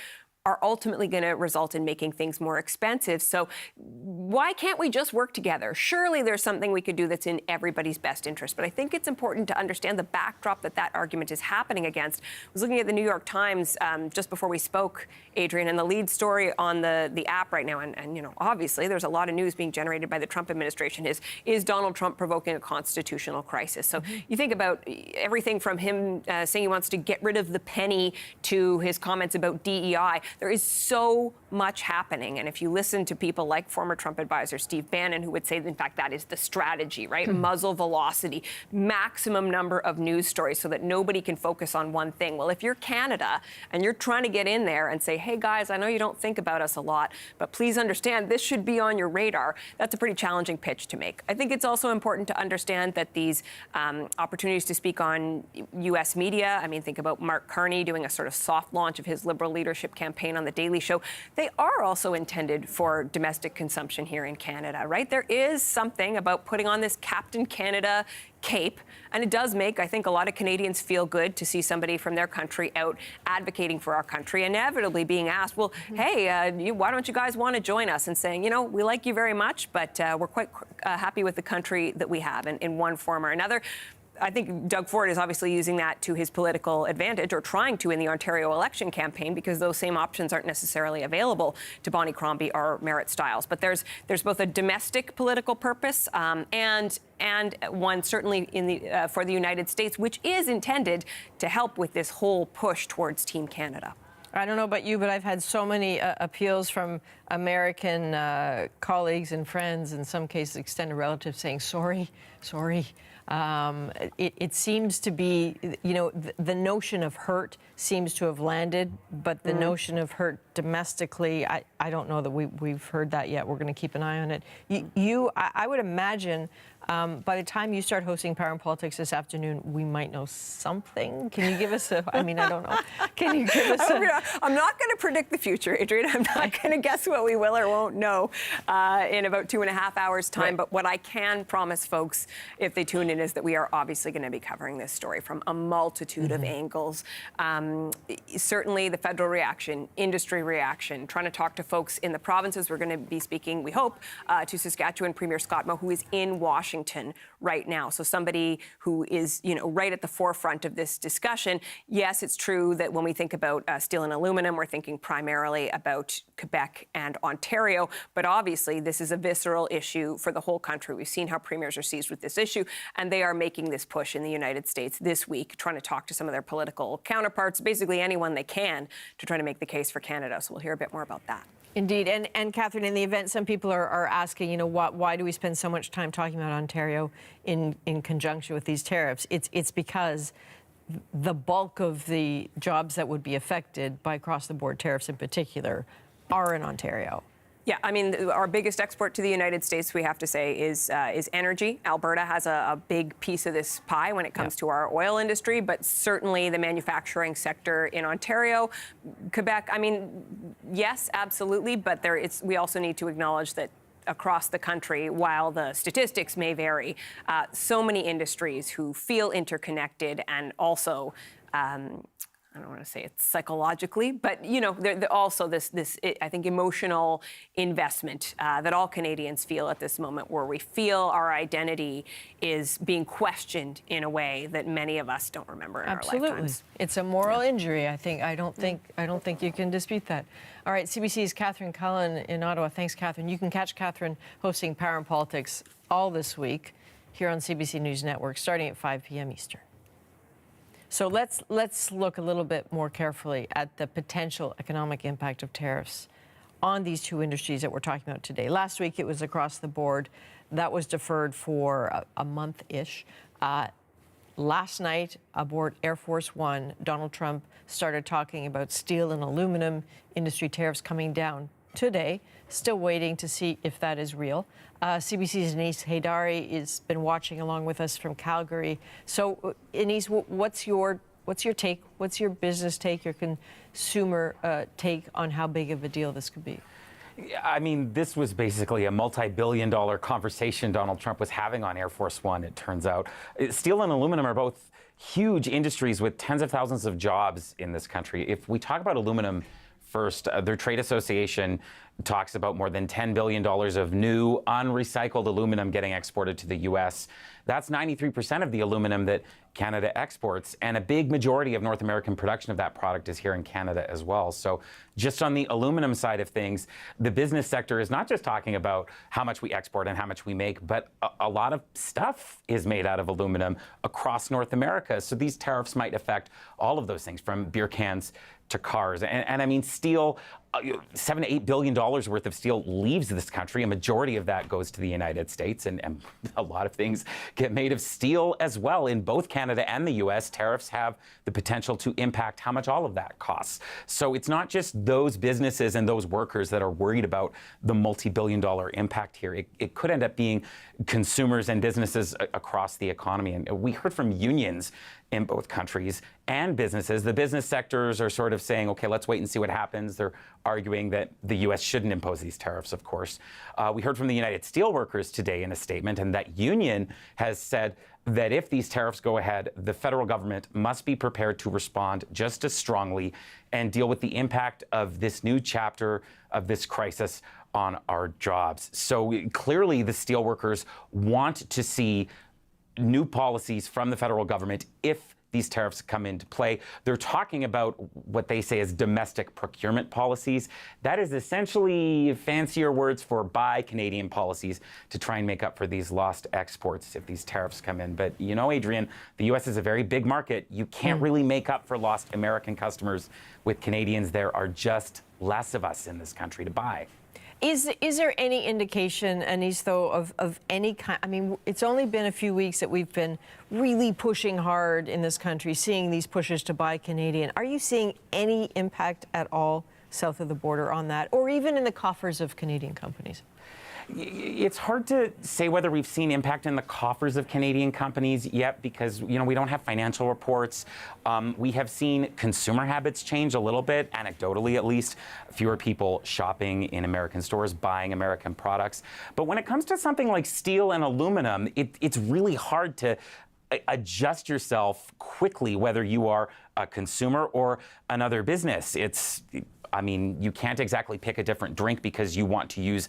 are ultimately going to result in making things more expensive. So why can't we just work together? Surely there's something we could do that's in everybody's best interest. But I think it's important to understand the backdrop that argument is happening against. I was looking at the New York Times just before we spoke, Adrian, and the lead story on the app right now, and you know, obviously there's a lot of news being generated by the Trump administration, is Donald Trump provoking a constitutional crisis? So you think about everything from him saying he wants to get rid of the penny to his comments about DEI. There is so much happening. And if you listen to people like former Trump advisor Steve Bannon, who would say, in fact, that is the strategy, right? Muzzle velocity, maximum number of news stories so that nobody can focus on one thing. Well, if you're Canada and you're trying to get in there and say, hey, guys, I know you don't think about us a lot, but please understand this should be on your radar, that's a pretty challenging pitch to make. I think it's also important to understand that these opportunities to speak on U.S. media, I mean, think about Mark Carney doing a sort of soft launch of his Liberal leadership campaign on The Daily Show. They are also intended for domestic consumption here in Canada, right? There is something about putting on this Captain Canada cape, and it does make, I think, a lot of Canadians feel good to see somebody from their country out advocating for our country, inevitably being asked, well, hey, why don't you guys want to join us? And saying, you know, we like you very much, but we're quite happy with the country that we have in one form or another. I think Doug Ford is obviously using that to his political advantage, or trying to in the Ontario election campaign, because those same options aren't necessarily available to Bonnie Crombie or Merritt Stiles. But there's both a domestic political purpose and one certainly for the United States, which is intended to help with this whole push towards Team Canada. I don't know about you, but I've had so many appeals from American colleagues and friends, in some cases extended relatives, saying, sorry. It seems to be, you know, the notion of hurt seems to have landed, but the notion of hurt domestically, I don't know that we've heard that yet. We're going to keep an eye on it. I would imagine by the time you start hosting Power and Politics this afternoon, we might know something. Can you give us I don't know. Can you give us I'm not going to predict the future, Adrian. I'm not going to guess what we will or won't know in about 2.5 hours' time. Right. But what I can promise folks, if they tune in, is that we are obviously going to be covering this story from a multitude of angles. Certainly the federal reaction, industry reaction, trying to talk to folks in the provinces. We're going to be speaking, we hope, to Saskatchewan Premier Scott Moe, who is in Washington right now. So somebody who is, you know, right at the forefront of this discussion. Yes, it's true that when we think about steel and aluminum, we're thinking primarily about Quebec and Ontario. But obviously, this is a visceral issue for the whole country. We've seen how premiers are seized with this issue, and they are making this push in the United States this week, trying to talk to some of their political counterparts, basically anyone they can, to try to make the case for Canada. So we'll hear a bit more about that. Indeed. And Catherine, in the event, some people are asking, you know, why do we spend so much time talking about Ontario in conjunction with these tariffs? It's because the bulk of the jobs that would be affected by across-the-board tariffs in particular are in Ontario. Yeah, I mean, our biggest export to the United States, we have to say, is energy. Alberta has a big piece of this pie when it comes to our oil industry, but certainly the manufacturing sector in Ontario, Quebec. I mean, yes, absolutely, but we also need to acknowledge that across the country, while the statistics may vary, so many industries who feel interconnected and also I don't want to say it's psychologically, but also this I think emotional investment that all Canadians feel at this moment, where we feel our identity is being questioned in a way that many of us don't remember in our lifetimes. It's a moral injury. I don't think you can dispute that. All right, CBC's Catherine Cullen in Ottawa. Thanks, Catherine. You can catch Catherine hosting Power and Politics all this week here on CBC News Network, starting at 5 p.m. Eastern. So let's look a little bit more carefully at the potential economic impact of tariffs on these two industries that we're talking about today. Last week, it was across the board. That was deferred for a month-ish. Last night, aboard Air Force One, Donald Trump started talking about steel and aluminum industry tariffs coming down today. Still waiting to see if that is real. CBC's Anis Haydari has been watching along with us from Calgary. So, Anis, what's your take? What's your business take, your consumer take on how big of a deal this could be? I mean, this was basically a multi-billion-dollar conversation Donald Trump was having on Air Force One, it turns out. Steel and aluminum are both huge industries with tens of thousands of jobs in this country. If we talk about aluminum first, their trade association talks about more than $10 billion of new unrecycled aluminum getting exported to the U.S. That's 93% of the aluminum that Canada exports, and a big majority of North American production of that product is here in Canada as well. So just on the aluminum side of things, the business sector is not just talking about how much we export and how much we make, but a lot of stuff is made out of aluminum across North America. So these tariffs might affect all of those things, from beer cans to cars. And I mean, steel, $7 to $8 billion worth of steel leaves this country. A majority of that goes to the United States, and a lot of things get made of steel as well. In both Canada and the U.S., tariffs have the potential to impact how much all of that costs. So it's not just those businesses and those workers that are worried about the multi-billion-dollar impact here. It could end up being consumers and businesses across the economy. And we heard from unions in both countries and businesses. The business sectors are sort of saying, okay, let's wait and see what happens. They're arguing that the U.S. shouldn't impose these tariffs, of course. We heard from the United Steelworkers today in a statement, and that union has said that if these tariffs go ahead, the federal government must be prepared to respond just as strongly and deal with the impact of this new chapter of this crisis on our jobs. So clearly the steelworkers want to see new policies from the federal government if these tariffs come into play. They're talking about what they say is domestic procurement policies. That is essentially fancier words for buy Canadian policies to try and make up for these lost exports if these tariffs come in. But you know, Adrienne, the U.S. is a very big market. You can't really make up for lost American customers with Canadians. There are just less of us in this country to buy. Is there any indication, Anis, though, of any kind? I mean, it's only been a few weeks that we've been really pushing hard in this country, seeing these pushes to buy Canadian. Are you seeing any impact at all south of the border on that, or even in the coffers of Canadian companies? It's hard to say whether we've seen impact in the coffers of Canadian companies yet, because we don't have financial reports. We have seen consumer habits change a little bit, anecdotally at least. Fewer people shopping in American stores, buying American products. But when it comes to something like steel and aluminum, it's really hard to adjust yourself quickly, whether you are a consumer or another business. You can't exactly pick a different drink because you want to use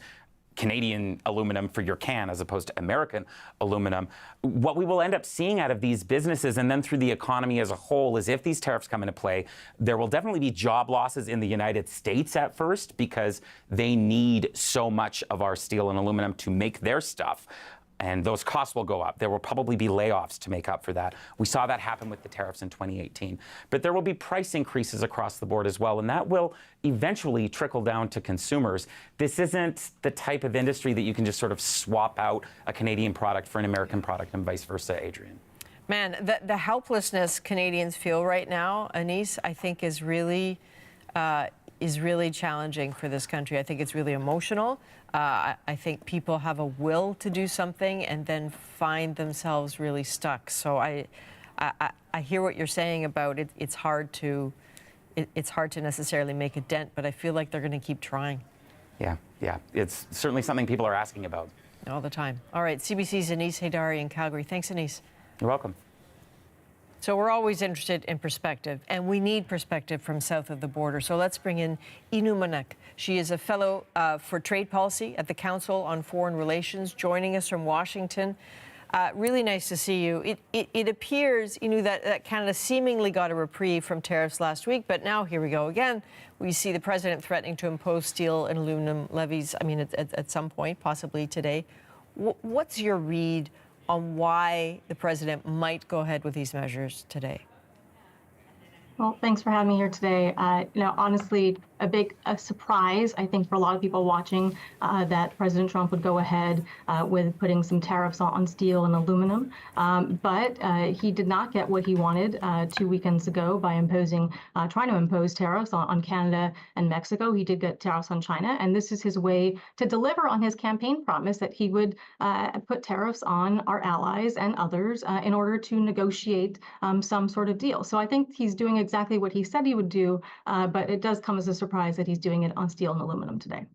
Canadian aluminum for your can as opposed to American aluminum. What we will end up seeing out of these businesses and then through the economy as a whole is if these tariffs come into play, there will definitely be job losses in the United States at first because they need so much of our steel and aluminum to make their stuff. And those costs will go up. There will probably be layoffs to make up for that. We saw that happen with the tariffs in 2018. But there will be price increases across the board as well, and that will eventually trickle down to consumers. This isn't the type of industry that you can just sort of swap out a Canadian product for an American product and vice versa, Adrienne. Man, the helplessness Canadians feel right now, Anis, I think is really challenging for this country. I think it's really emotional. I think people have a will to do something and then find themselves really stuck. So I hear what you're saying about it. It's hard to necessarily make a dent, but I feel like they're going to keep trying. Yeah. It's certainly something people are asking about. All the time. All right, CBC's Anis Haydari in Calgary. Thanks, Anis. You're welcome. So we're always interested in perspective, and we need perspective from south of the border. So let's bring in Inu Manek. She is a fellow for trade policy at the Council on Foreign Relations, joining us from Washington. Really nice to see you. It appears, Inu, that Canada seemingly got a reprieve from tariffs last week, but now here we go again. We see the president threatening to impose steel and aluminum levies, I mean, at some point, possibly today. What's your read on why the president might go ahead with these measures today? Well, thanks for having me here today. Honestly, a surprise, I think, for a lot of people watching that President Trump would go ahead with putting some tariffs on steel and aluminum. But he did not get what he wanted 2 weekends ago by trying to impose tariffs on Canada and Mexico. He did get tariffs on China. And this is his way to deliver on his campaign promise that he would put tariffs on our allies and others in order to negotiate some sort of deal. So I think he's doing exactly what he said he would do, but it does come as a surprise that he's doing it on steel and aluminum today.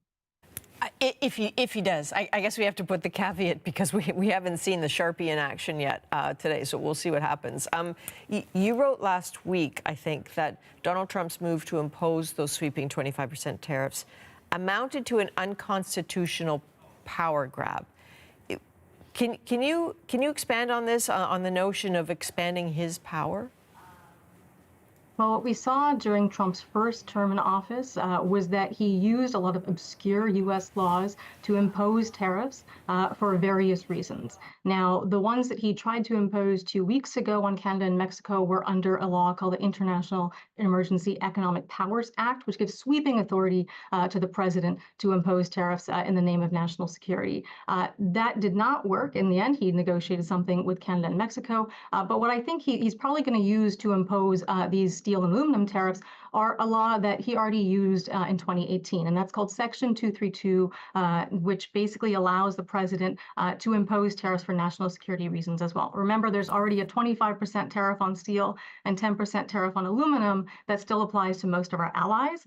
If he does, I guess we have to put the caveat because we haven't seen the Sharpie in action yet today, so we'll see what happens. You wrote last week, I think, that Donald Trump's move to impose those sweeping 25% tariffs amounted to an unconstitutional power grab. Can you expand on this, on the notion of expanding his power? Well, what we saw during Trump's first term in office was that he used a lot of obscure U.S. laws to impose tariffs for various reasons. Now, the ones that he tried to impose 2 weeks ago on Canada and Mexico were under a law called the International Emergency Economic Powers Act, which gives sweeping authority to the president to impose tariffs in the name of national security. That did not work. In the end, he negotiated something with Canada and Mexico. But what I think he's probably going to use to impose these steel and aluminum tariffs are a law that he already used in 2018, and that's called Section 232, which basically allows the president to impose tariffs for national security reasons as well. Remember, there's already a 25% tariff on steel and 10% tariff on aluminum that still applies to most of our allies.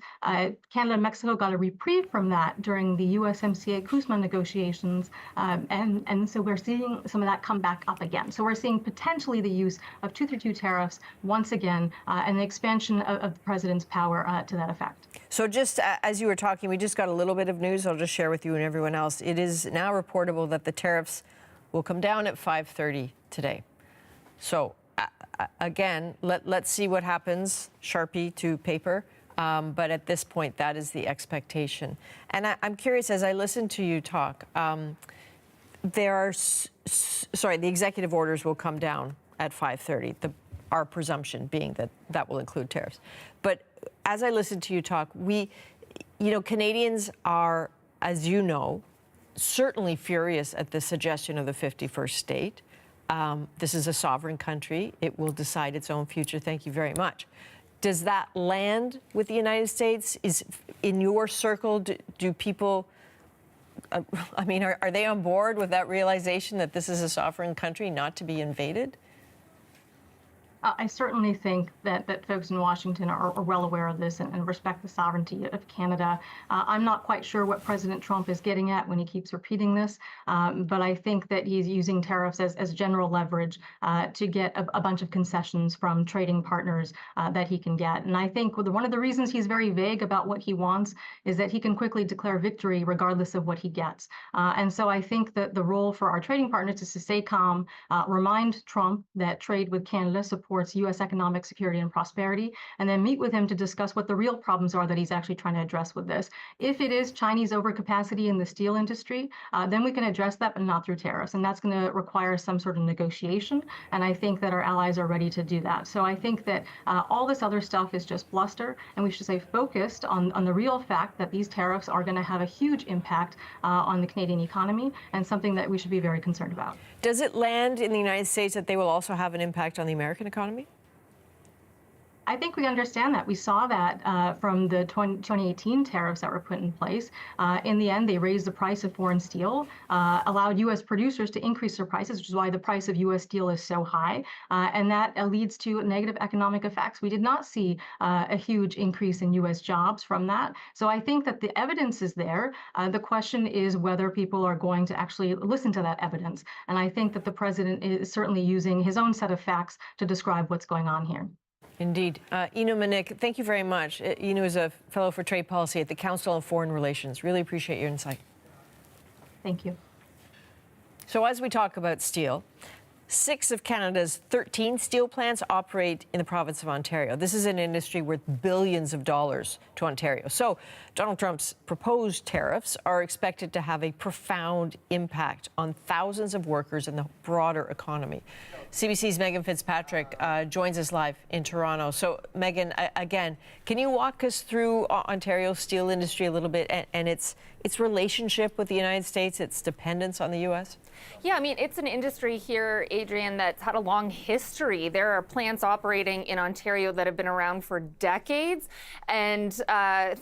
Canada and Mexico got a reprieve from that during the USMCA CUSMA negotiations, and so we're seeing some of that come back up again. So we're seeing potentially the use of 232 tariffs once again, and the expansion of the president's power to that effect. So just as you were talking, we just got a little bit of news I'll just share with you and everyone else. It is now reportable that the tariffs will come down at 5:30 today. So again, let's see what happens, Sharpie to paper. But at this point, that is the expectation. And I'm curious, as I listen to you talk, there are, the executive orders will come down at 5:30. Our presumption being that that will include tariffs. But as I listen to you talk, Canadians are, as you know, certainly furious at the suggestion of the 51st state. This is a sovereign country. It will decide its own future. Thank you very much. Does that land with the United States? Is in your circle, do people, are they on board with that realization that this is a sovereign country not to be invaded? I certainly think that folks in Washington are well aware of this and respect the sovereignty of Canada. I'm not quite sure what President Trump is getting at when he keeps repeating this, but I think that he's using tariffs as general leverage to get a bunch of concessions from trading partners that he can get. And I think one of the reasons he's very vague about what he wants is that he can quickly declare victory regardless of what he gets. And so I think that the role for our trading partners is to stay calm, remind Trump that trade with Canada supports U.S. economic security and prosperity, and then meet with him to discuss what the real problems are that he's actually trying to address with this. If it is Chinese overcapacity in the steel industry, then we can address that, but not through tariffs. And that's going to require some sort of negotiation. And I think that our allies are ready to do that. So I think that all this other stuff is just bluster, and we should stay focused on the real fact that these tariffs are going to have a huge impact on the Canadian economy, and something that we should be very concerned about. Does it land in the United States that they will also have an impact on the American economy? I think we understand that. We saw that from the 2018 tariffs that were put in place. In the end, they raised the price of foreign steel, allowed U.S. producers to increase their prices, which is why the price of U.S. steel is so high. And that leads to negative economic effects. We did not see a huge increase in U.S. jobs from that. So I think that the evidence is there. The question is whether people are going to actually listen to that evidence. And I think that the president is certainly using his own set of facts to describe what's going on here. Indeed. Inu Manik, thank you very much. Inu is a fellow for trade policy at the Council on Foreign Relations. Really appreciate your insight. Thank you. So as we talk about steel, 6 of Canada's 13 steel plants operate in the province of Ontario. This is an industry worth billions of dollars to Ontario. So Donald Trump's proposed tariffs are expected to have a profound impact on thousands of workers in the broader economy. CBC's Megan Fitzpatrick joins us live in Toronto. So Megan, again, can you walk us through Ontario's steel industry a little bit and its relationship with the United States, its dependence on the U.S.? Yeah, I mean, it's an industry here, Adrian, that's had a long history. There are plants operating in Ontario that have been around for decades and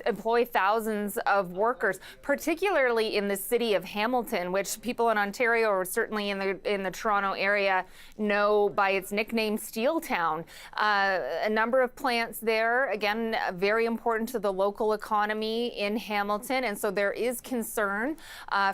employ thousands of workers, particularly in the city of Hamilton, which people in Ontario, or certainly in the Toronto area, know by its nickname Steel Town. A number of plants there, again, very important to the local economy in Hamilton. And so there is concern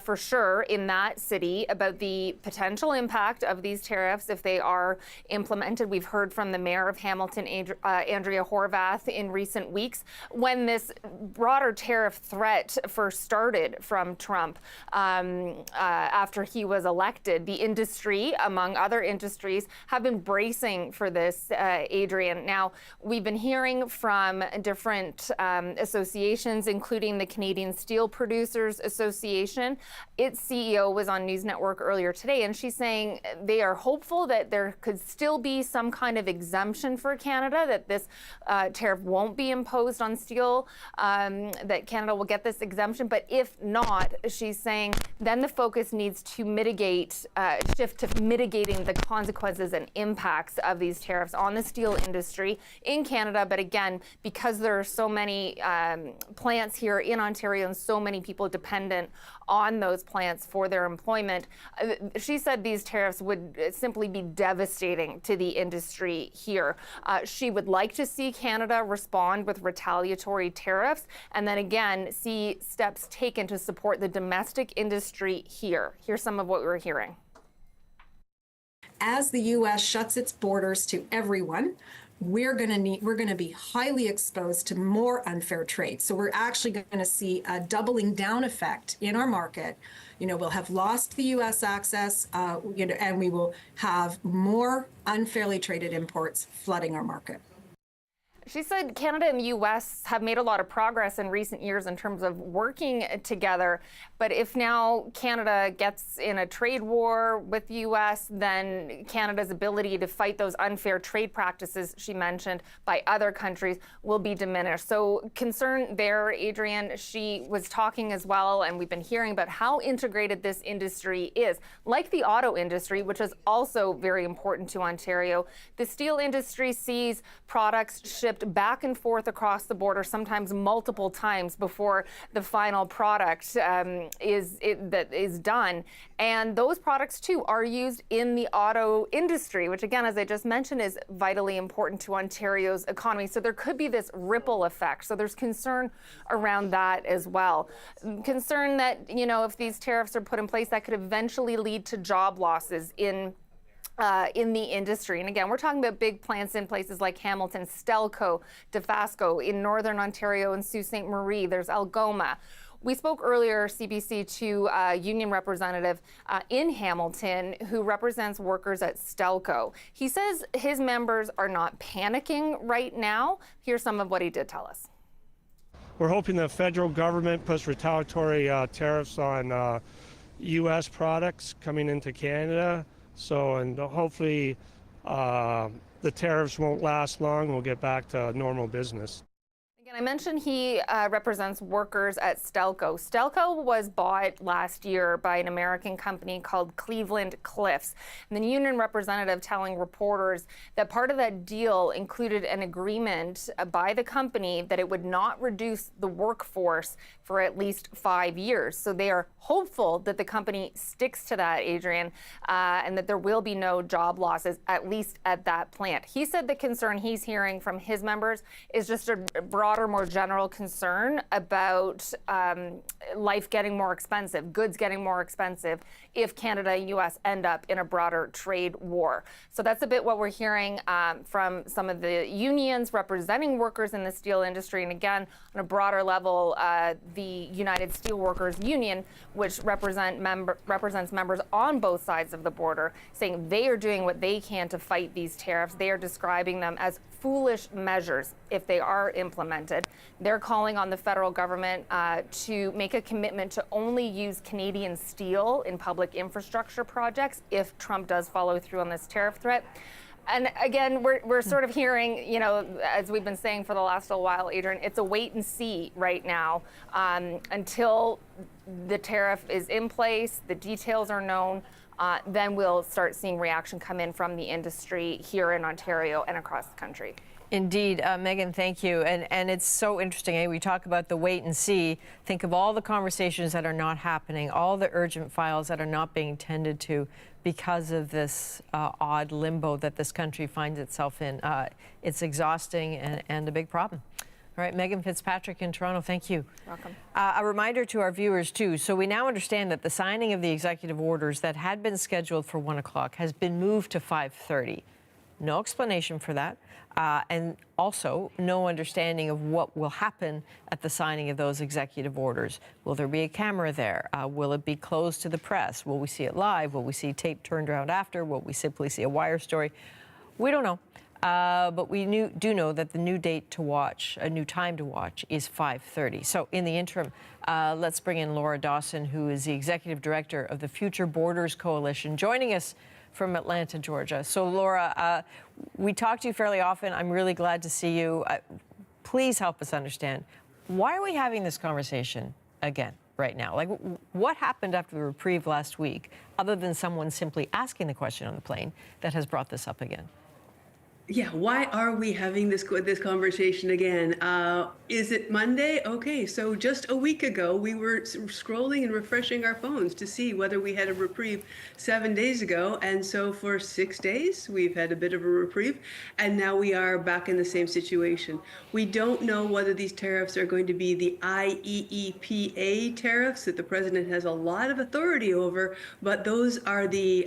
for sure in that city about the potential impact of these tariffs if they are implemented. We've heard from the mayor of Hamilton, Andrea Horwath, in recent weeks. When this broader tariff threat first started from Trump after he was elected, the industry, among other industries, have been bracing for this, Adrian. Now, we've been hearing from different associations, including the Canadian Steel Producers Association. Its CEO was on News Network earlier today, and she's saying they are hopeful that there could still be some kind of exemption for Canada, that this tariff won't be imposed on steel, that Canada will get this exemption. But if not, she's saying then the focus needs to shift to mitigating the consequences and impacts of these tariffs on the steel industry in Canada. But again, because there are so many plants here in Ontario and so many people dependent on those plants for their employment, she said these tariffs would simply be devastating to the industry here. She would like to see Canada respond with retaliatory tariffs and then again see steps taken to support the domestic industry here. Here's some of what we were hearing. As the U.S. shuts its borders to everyone, we're going to be highly exposed to more unfair trade. So we're actually going to see a doubling down effect in our market. We'll have lost the U.S. access, and we will have more unfairly traded imports flooding our market. She said Canada and the U.S. have made a lot of progress in recent years in terms of working together. But if now Canada gets in a trade war with the U.S., then Canada's ability to fight those unfair trade practices she mentioned by other countries will be diminished. So concern there, Adrian. She was talking as well, and we've been hearing about how integrated this industry is. Like the auto industry, which is also very important to Ontario, the steel industry sees products shipped back and forth across the border, sometimes multiple times before the final product is done. And those products, too, are used in the auto industry, which, again, as I just mentioned, is vitally important to Ontario's economy. So there could be this ripple effect. So there's concern around that as well. Concern that, if these tariffs are put in place, that could eventually lead to job losses in the industry. And again, we're talking about big plants in places like Hamilton, Stelco, Dofasco, in Northern Ontario and Sault Ste. Marie. There's Algoma. We spoke earlier, CBC, to a union representative in Hamilton who represents workers at Stelco. He says his members are not panicking right now. Here's some of what he did tell us. We're hoping the federal government puts retaliatory tariffs on U.S. products coming into Canada. And hopefully the tariffs won't last long. We'll get back to normal business. Again, I mentioned he represents workers at Stelco. Stelco was bought last year by an American company called Cleveland Cliffs. And the union representative telling reporters that part of that deal included an agreement by the company that it would not reduce the workforce for at least 5 years. So they are hopeful that the company sticks to that, Adrian, and that there will be no job losses, at least at that plant. He said the concern he's hearing from his members is just a broader, more general concern about life getting more expensive, goods getting more expensive if Canada and U.S. end up in a broader trade war. So that's a bit what we're hearing from some of the unions representing workers in the steel industry. And again, on a broader level, the United Steelworkers Union, which represents members on both sides of the border, saying they are doing what they can to fight these tariffs. They are describing them as foolish measures if they are implemented. They're calling on the federal government to make a commitment to only use Canadian steel in public infrastructure projects if Trump does follow through on this tariff threat. And again, we're sort of hearing, you know, as we've been saying for the last little while, Adrian, it's a wait and see right now until the tariff is in place, the details are known. Then we'll start seeing reaction come in from the industry here in Ontario and across the country. Indeed. Megan, thank you. And it's so interesting. We talk about the wait and see. Think of all the conversations that are not happening, all the urgent files that are not being tended to because of this odd limbo that this country finds itself in. It's exhausting and a big problem. All right, Megan Fitzpatrick in Toronto, thank you. Welcome. A reminder to our viewers, too. So we now understand that the signing of the executive orders that had been scheduled for 1 o'clock has been moved to 5:30. No explanation for that. And also no understanding of what will happen at the signing of those executive orders. Will there be a camera there? Will it be closed to the press? Will we see it live? Will we see tape turned around after? Will we simply see a wire story? We don't know. But we do know that the new date to watch, a new time to watch, is 5:30. So in the interim, let's bring in Laura Dawson, who is the Executive Director of the Future Borders Coalition, joining us from Atlanta, Georgia. So Laura, we talk to you fairly often. I'm really glad to see you. Please help us understand, why are we having this conversation again right now? Like, what happened after the reprieve last week, other than someone simply asking the question on the plane, that has brought this up again? Yeah, why are we having this conversation again? Is it Monday? Okay, so just a week ago, we were scrolling and refreshing our phones to see whether we had a reprieve 7 days ago. And so for 6 days, we've had a bit of a reprieve. And now we are back in the same situation. We don't know whether these tariffs are going to be the IEEPA tariffs that the president has a lot of authority over, but those are the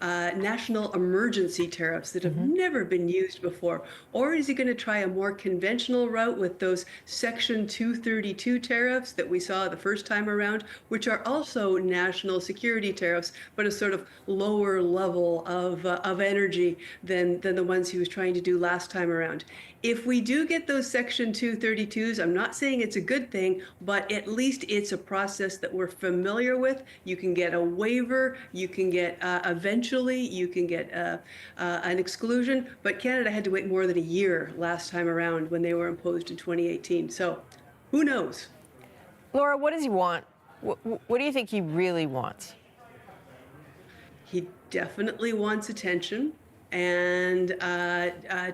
national emergency tariffs that have never been used before. Or is he going to try a more conventional route with those Section 232 tariffs that we saw the first time around, which are also national security tariffs, but a sort of lower level of energy than the ones he was trying to do last time around? If we do get those Section 232s, I'm not saying it's a good thing, but at least it's a process that we're familiar with. You can get a waiver, you can get eventually, you can get an exclusion, but Canada had to wait more than a year last time around when they were imposed in 2018. So who knows? Laura, what does he want? What do you think he really wants? He definitely wants attention. And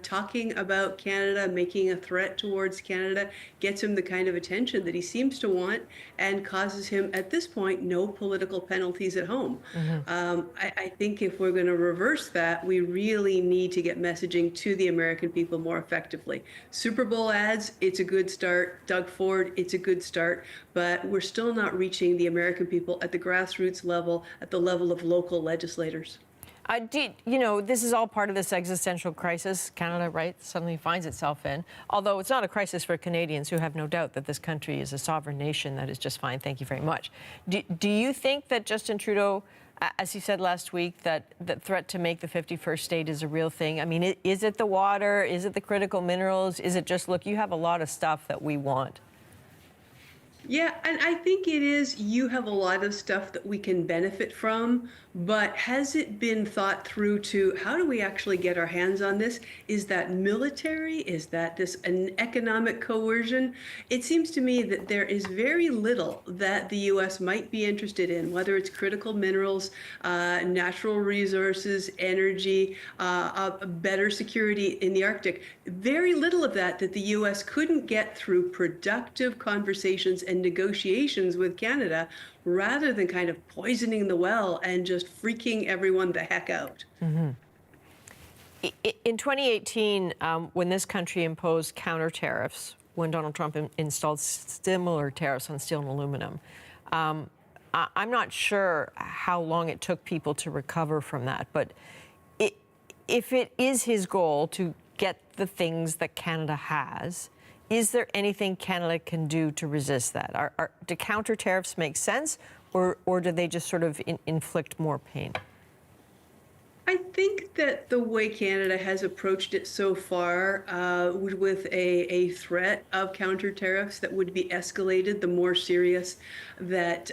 talking about Canada, making a threat towards Canada, gets him the kind of attention that he seems to want and causes him, at this point, no political penalties at home. I think if we're going to reverse that, we really need to get messaging to the American people more effectively. Super Bowl ads, it's a good start. Doug Ford, it's a good start. But we're still not reaching the American people at the grassroots level, at the level of local legislators. You know, this is all part of this existential crisis Canada, right, suddenly finds itself in. Although it's not a crisis for Canadians, who have no doubt that this country is a sovereign nation that is just fine. Thank you very much. Do you think that Justin Trudeau, as he said last week, that the threat to make the 51st state is a real thing? I mean, is it the water? Is it the critical minerals? Is it just, look, you have a lot of stuff that we want? Yeah, and I think it is, you have a lot of stuff that we can benefit from, but has it been thought through to how do we actually get our hands on this? Is that military? Is that this an economic coercion? It seems to me that there is very little that the U.S. might be interested in, whether it's critical minerals, natural resources, energy, better security in the Arctic. Very little of that the U.S. couldn't get through productive conversations and negotiations with Canada, rather than kind of poisoning the well and just freaking everyone the heck out. Mm-hmm. In 2018, when this country imposed counter tariffs, when Donald Trump installed similar tariffs on steel and aluminum, I'm not sure how long it took people to recover from that, but if it is his goal to get the things that Canada has, is there anything Canada can do to resist that? Do counter tariffs make sense, or do they just sort of inflict more pain? I think that the way Canada has approached it so far, with a threat of counter tariffs that would be escalated the more serious that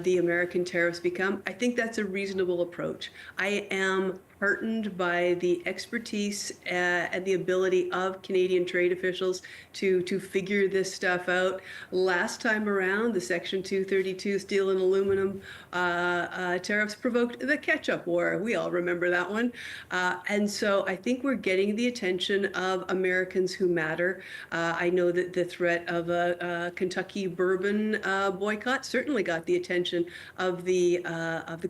the American tariffs become, I think that's a reasonable approach. I am heartened by the expertise and the ability of Canadian trade officials to figure this stuff out. Last time around, the Section 232 steel and aluminum tariffs provoked the ketchup war. We all remember that one. And so I think we're getting the attention of Americans who matter. I know that the threat of a Kentucky bourbon boycott certainly got the attention of the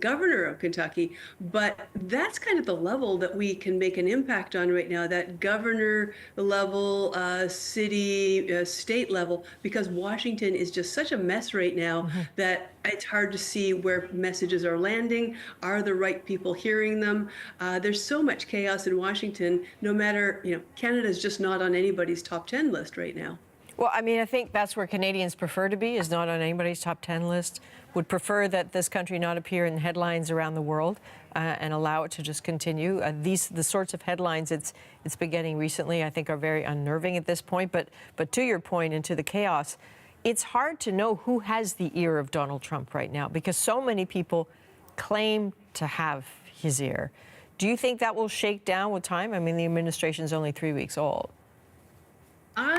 governor of Kentucky, but that's kind of the level that we can make an impact on right now, that governor level, city, state level, because Washington is just such a mess right now that it's hard to see where messages are landing. Are the right people hearing them? There's so much chaos in Washington, no matter, Canada's just not on anybody's top 10 list right now. Well, I mean, I think that's where Canadians prefer to be, is not on anybody's top 10 list, would prefer that this country not appear in headlines around the world and allow it to just continue. The sorts of headlines it's been getting recently, I think, are very unnerving at this point. But to your point, and to the chaos, it's hard to know who has the ear of Donald Trump right now, because so many people claim to have his ear. Do you think that will shake down with time? I mean, the administration's only 3 weeks old. I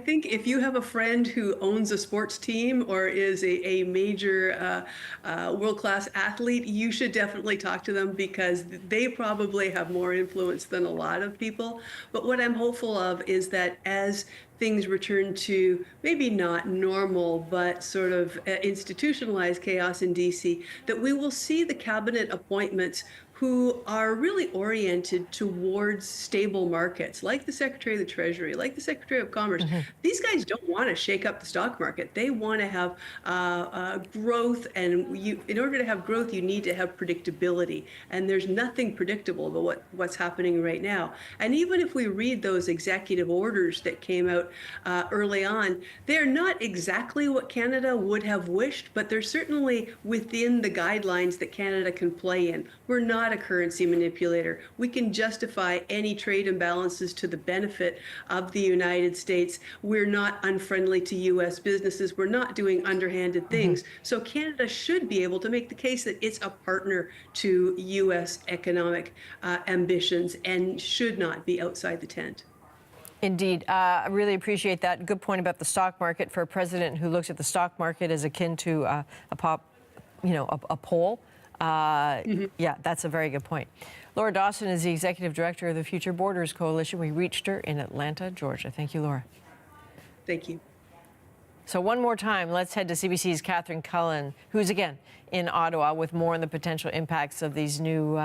think if you have a friend who owns a sports team or is a major world-class athlete, you should definitely talk to them, because they probably have more influence than a lot of people. But what I'm hopeful of is that as things return to maybe not normal, but sort of institutionalized chaos in DC, that we will see the cabinet appointments who are really oriented towards stable markets, like the Secretary of the Treasury, like the Secretary of Commerce. These guys don't want to shake up the stock market. They want to have growth, and in order to have growth, you need to have predictability. And there's nothing predictable about what's happening right now. And even if we read those executive orders that came out early on, they're not exactly what Canada would have wished, but they're certainly within the guidelines that Canada can play in. We're not a currency manipulator. We can justify any trade imbalances to the benefit of the United States. We're not unfriendly to U.S. businesses. We're not doing underhanded things. So Canada should be able to make the case that it's a partner to U.S. economic ambitions and should not be outside the tent. Indeed. I really appreciate that. Good point about the stock market. For a president who looks at the stock market as akin to a poll. Yeah, that's a very good point. Laura Dawson is the executive director of the Future Borders Coalition. We reached her in Atlanta, Georgia. Thank you, Laura. Thank you. So one more time, let's head to CBC's Catherine Cullen, who's again in Ottawa with more on the potential impacts of these new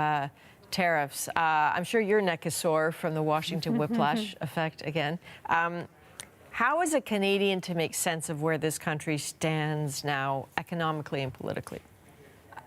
tariffs. I'm sure your neck is sore from the Washington whiplash effect again. How is a Canadian to make sense of where this country stands now economically and politically?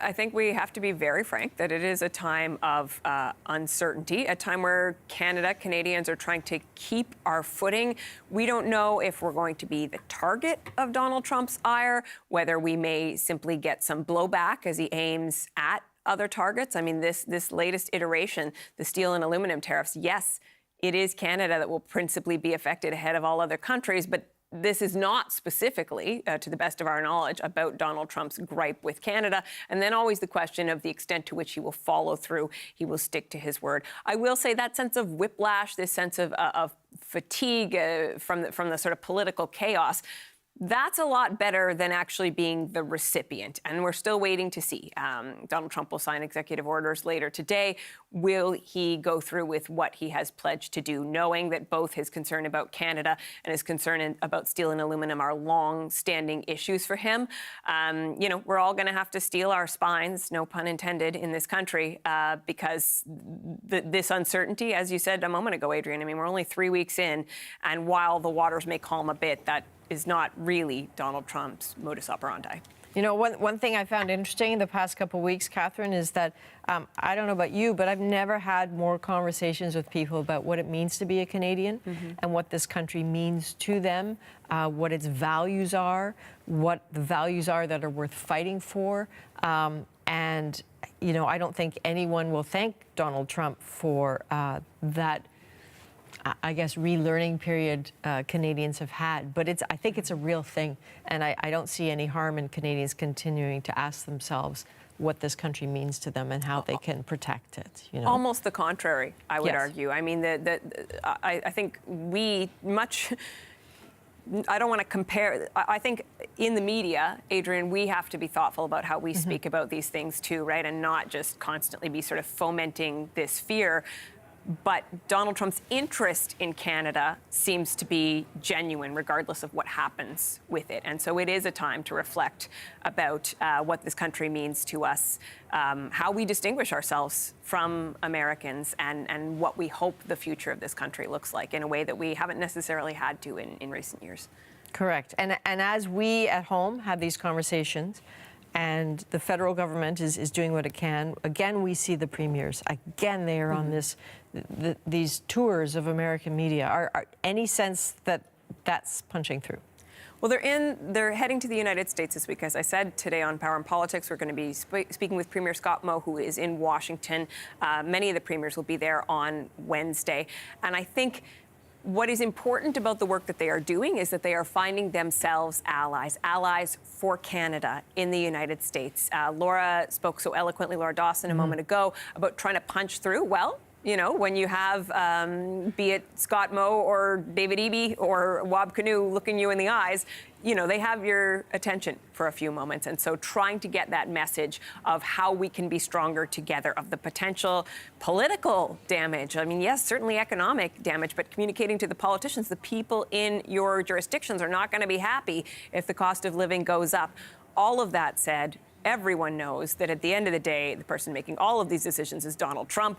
I think we have to be very frank that it is a time of uncertainty, a time where Canadians are trying to keep our footing. We don't know if we're going to be the target of Donald Trump's ire, whether we may simply get some blowback as he aims at other targets. I mean, this latest iteration, the steel and aluminum tariffs, yes, it is Canada that will principally be affected ahead of all other countries, but this is not specifically, to the best of our knowledge, about Donald Trump's gripe with Canada. And then always the question of the extent to which he will follow through, he will stick to his word. I will say that sense of whiplash, this sense of fatigue from the sort of political chaos, that's a lot better than actually being the recipient. And we're still waiting to see. Donald Trump will sign executive orders later today. Will he go through with what he has pledged to do, knowing that both his concern about Canada and his concern about steel and aluminum are long-standing issues for him? We're all going to have to steel our spines, no pun intended, in this country because this uncertainty, as you said a moment ago, Adrian, I mean, we're only 3 weeks in, and while the waters may calm a bit, that is not really Donald Trump's modus operandi. You know, one thing I found interesting in the past couple of weeks, Catherine, is that I don't know about you, but I've never had more conversations with people about what it means to be a Canadian and what this country means to them, what its values are, what the values are that are worth fighting for. And, you know, I don't think anyone will thank Donald Trump for that, I guess, relearning period Canadians have had. But I think it's a real thing. And I don't see any harm in Canadians continuing to ask themselves what this country means to them and how they can protect it. You know? Almost the contrary, I would argue. I mean, I think I don't want to compare. I think in the media, Adrian, we have to be thoughtful about how we speak about these things too, right? And not just constantly be sort of fomenting this fear. But Donald Trump's interest in Canada seems to be genuine, regardless of what happens with it. And so it is a time to reflect about what this country means to us, how we distinguish ourselves from Americans, and what we hope the future of this country looks like in a way that we haven't necessarily had to in recent years. Correct. And as we at home have these conversations, and the federal government is doing what it can. Again, we see the premiers. Again, they are on these tours of American media. Are any sense that that's punching through? Well, they're heading to the United States this week. As I said today on Power and Politics, we're going to be speaking with Premier Scott Moe, who is in Washington. Many of the premiers will be there on Wednesday. And I think what is important about the work that they are doing is that they are finding themselves allies for Canada in the United States. Laura spoke so eloquently, Laura Dawson, a moment ago, about trying to punch through. Well, you know, when you have, be it Scott Moe or David Eby or Wab Kinew looking you in the eyes, you know, they have your attention for a few moments. And so trying to get that message of how we can be stronger together, of the potential political damage. I mean, yes, certainly economic damage, but communicating to the politicians, the people in your jurisdictions are not going to be happy if the cost of living goes up. All of that said, everyone knows that at the end of the day, the person making all of these decisions is Donald Trump.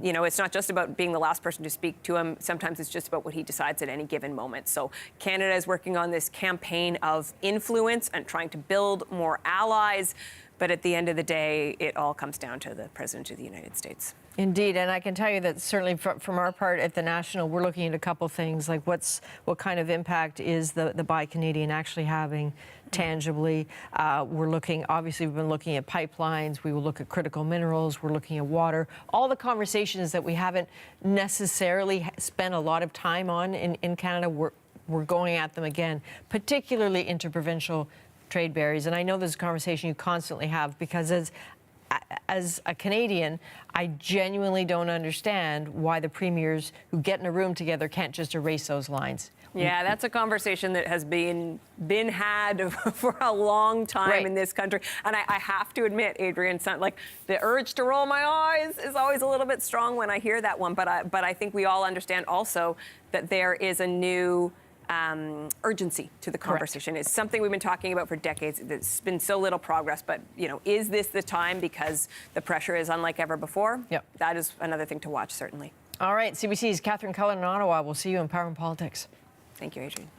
You know, it's not just about being the last person to speak to him. Sometimes it's just about what he decides at any given moment. So Canada is working on this campaign of influence and trying to build more allies. But at the end of the day, it all comes down to the President of the United States. Indeed, and I can tell you that certainly from our part at the National, we're looking at a couple things, like what kind of impact is the Buy Canadian actually having tangibly. We're looking, obviously, we've been looking at pipelines. We will look at critical minerals. We're looking at water. All the conversations that we haven't necessarily spent a lot of time on in Canada, we're going at them again, particularly interprovincial trade barriers. And I know this is a conversation you constantly have because as a Canadian, I genuinely don't understand why the premiers who get in a room together can't just erase those lines. Yeah, that's a conversation that has been had for a long time in this country. And I have to admit, Adrian, like the urge to roll my eyes is always a little bit strong when I hear that one. But I think we all understand also that there is a new urgency to the conversation. It's something we've been talking about for decades. There's been so little progress, but you know, is this the time because the pressure is unlike ever before? Yep. That is another thing to watch, certainly. All right, CBC's Catherine Cullen in Ottawa. We'll see you in Power and Politics. Thank you, Adrian.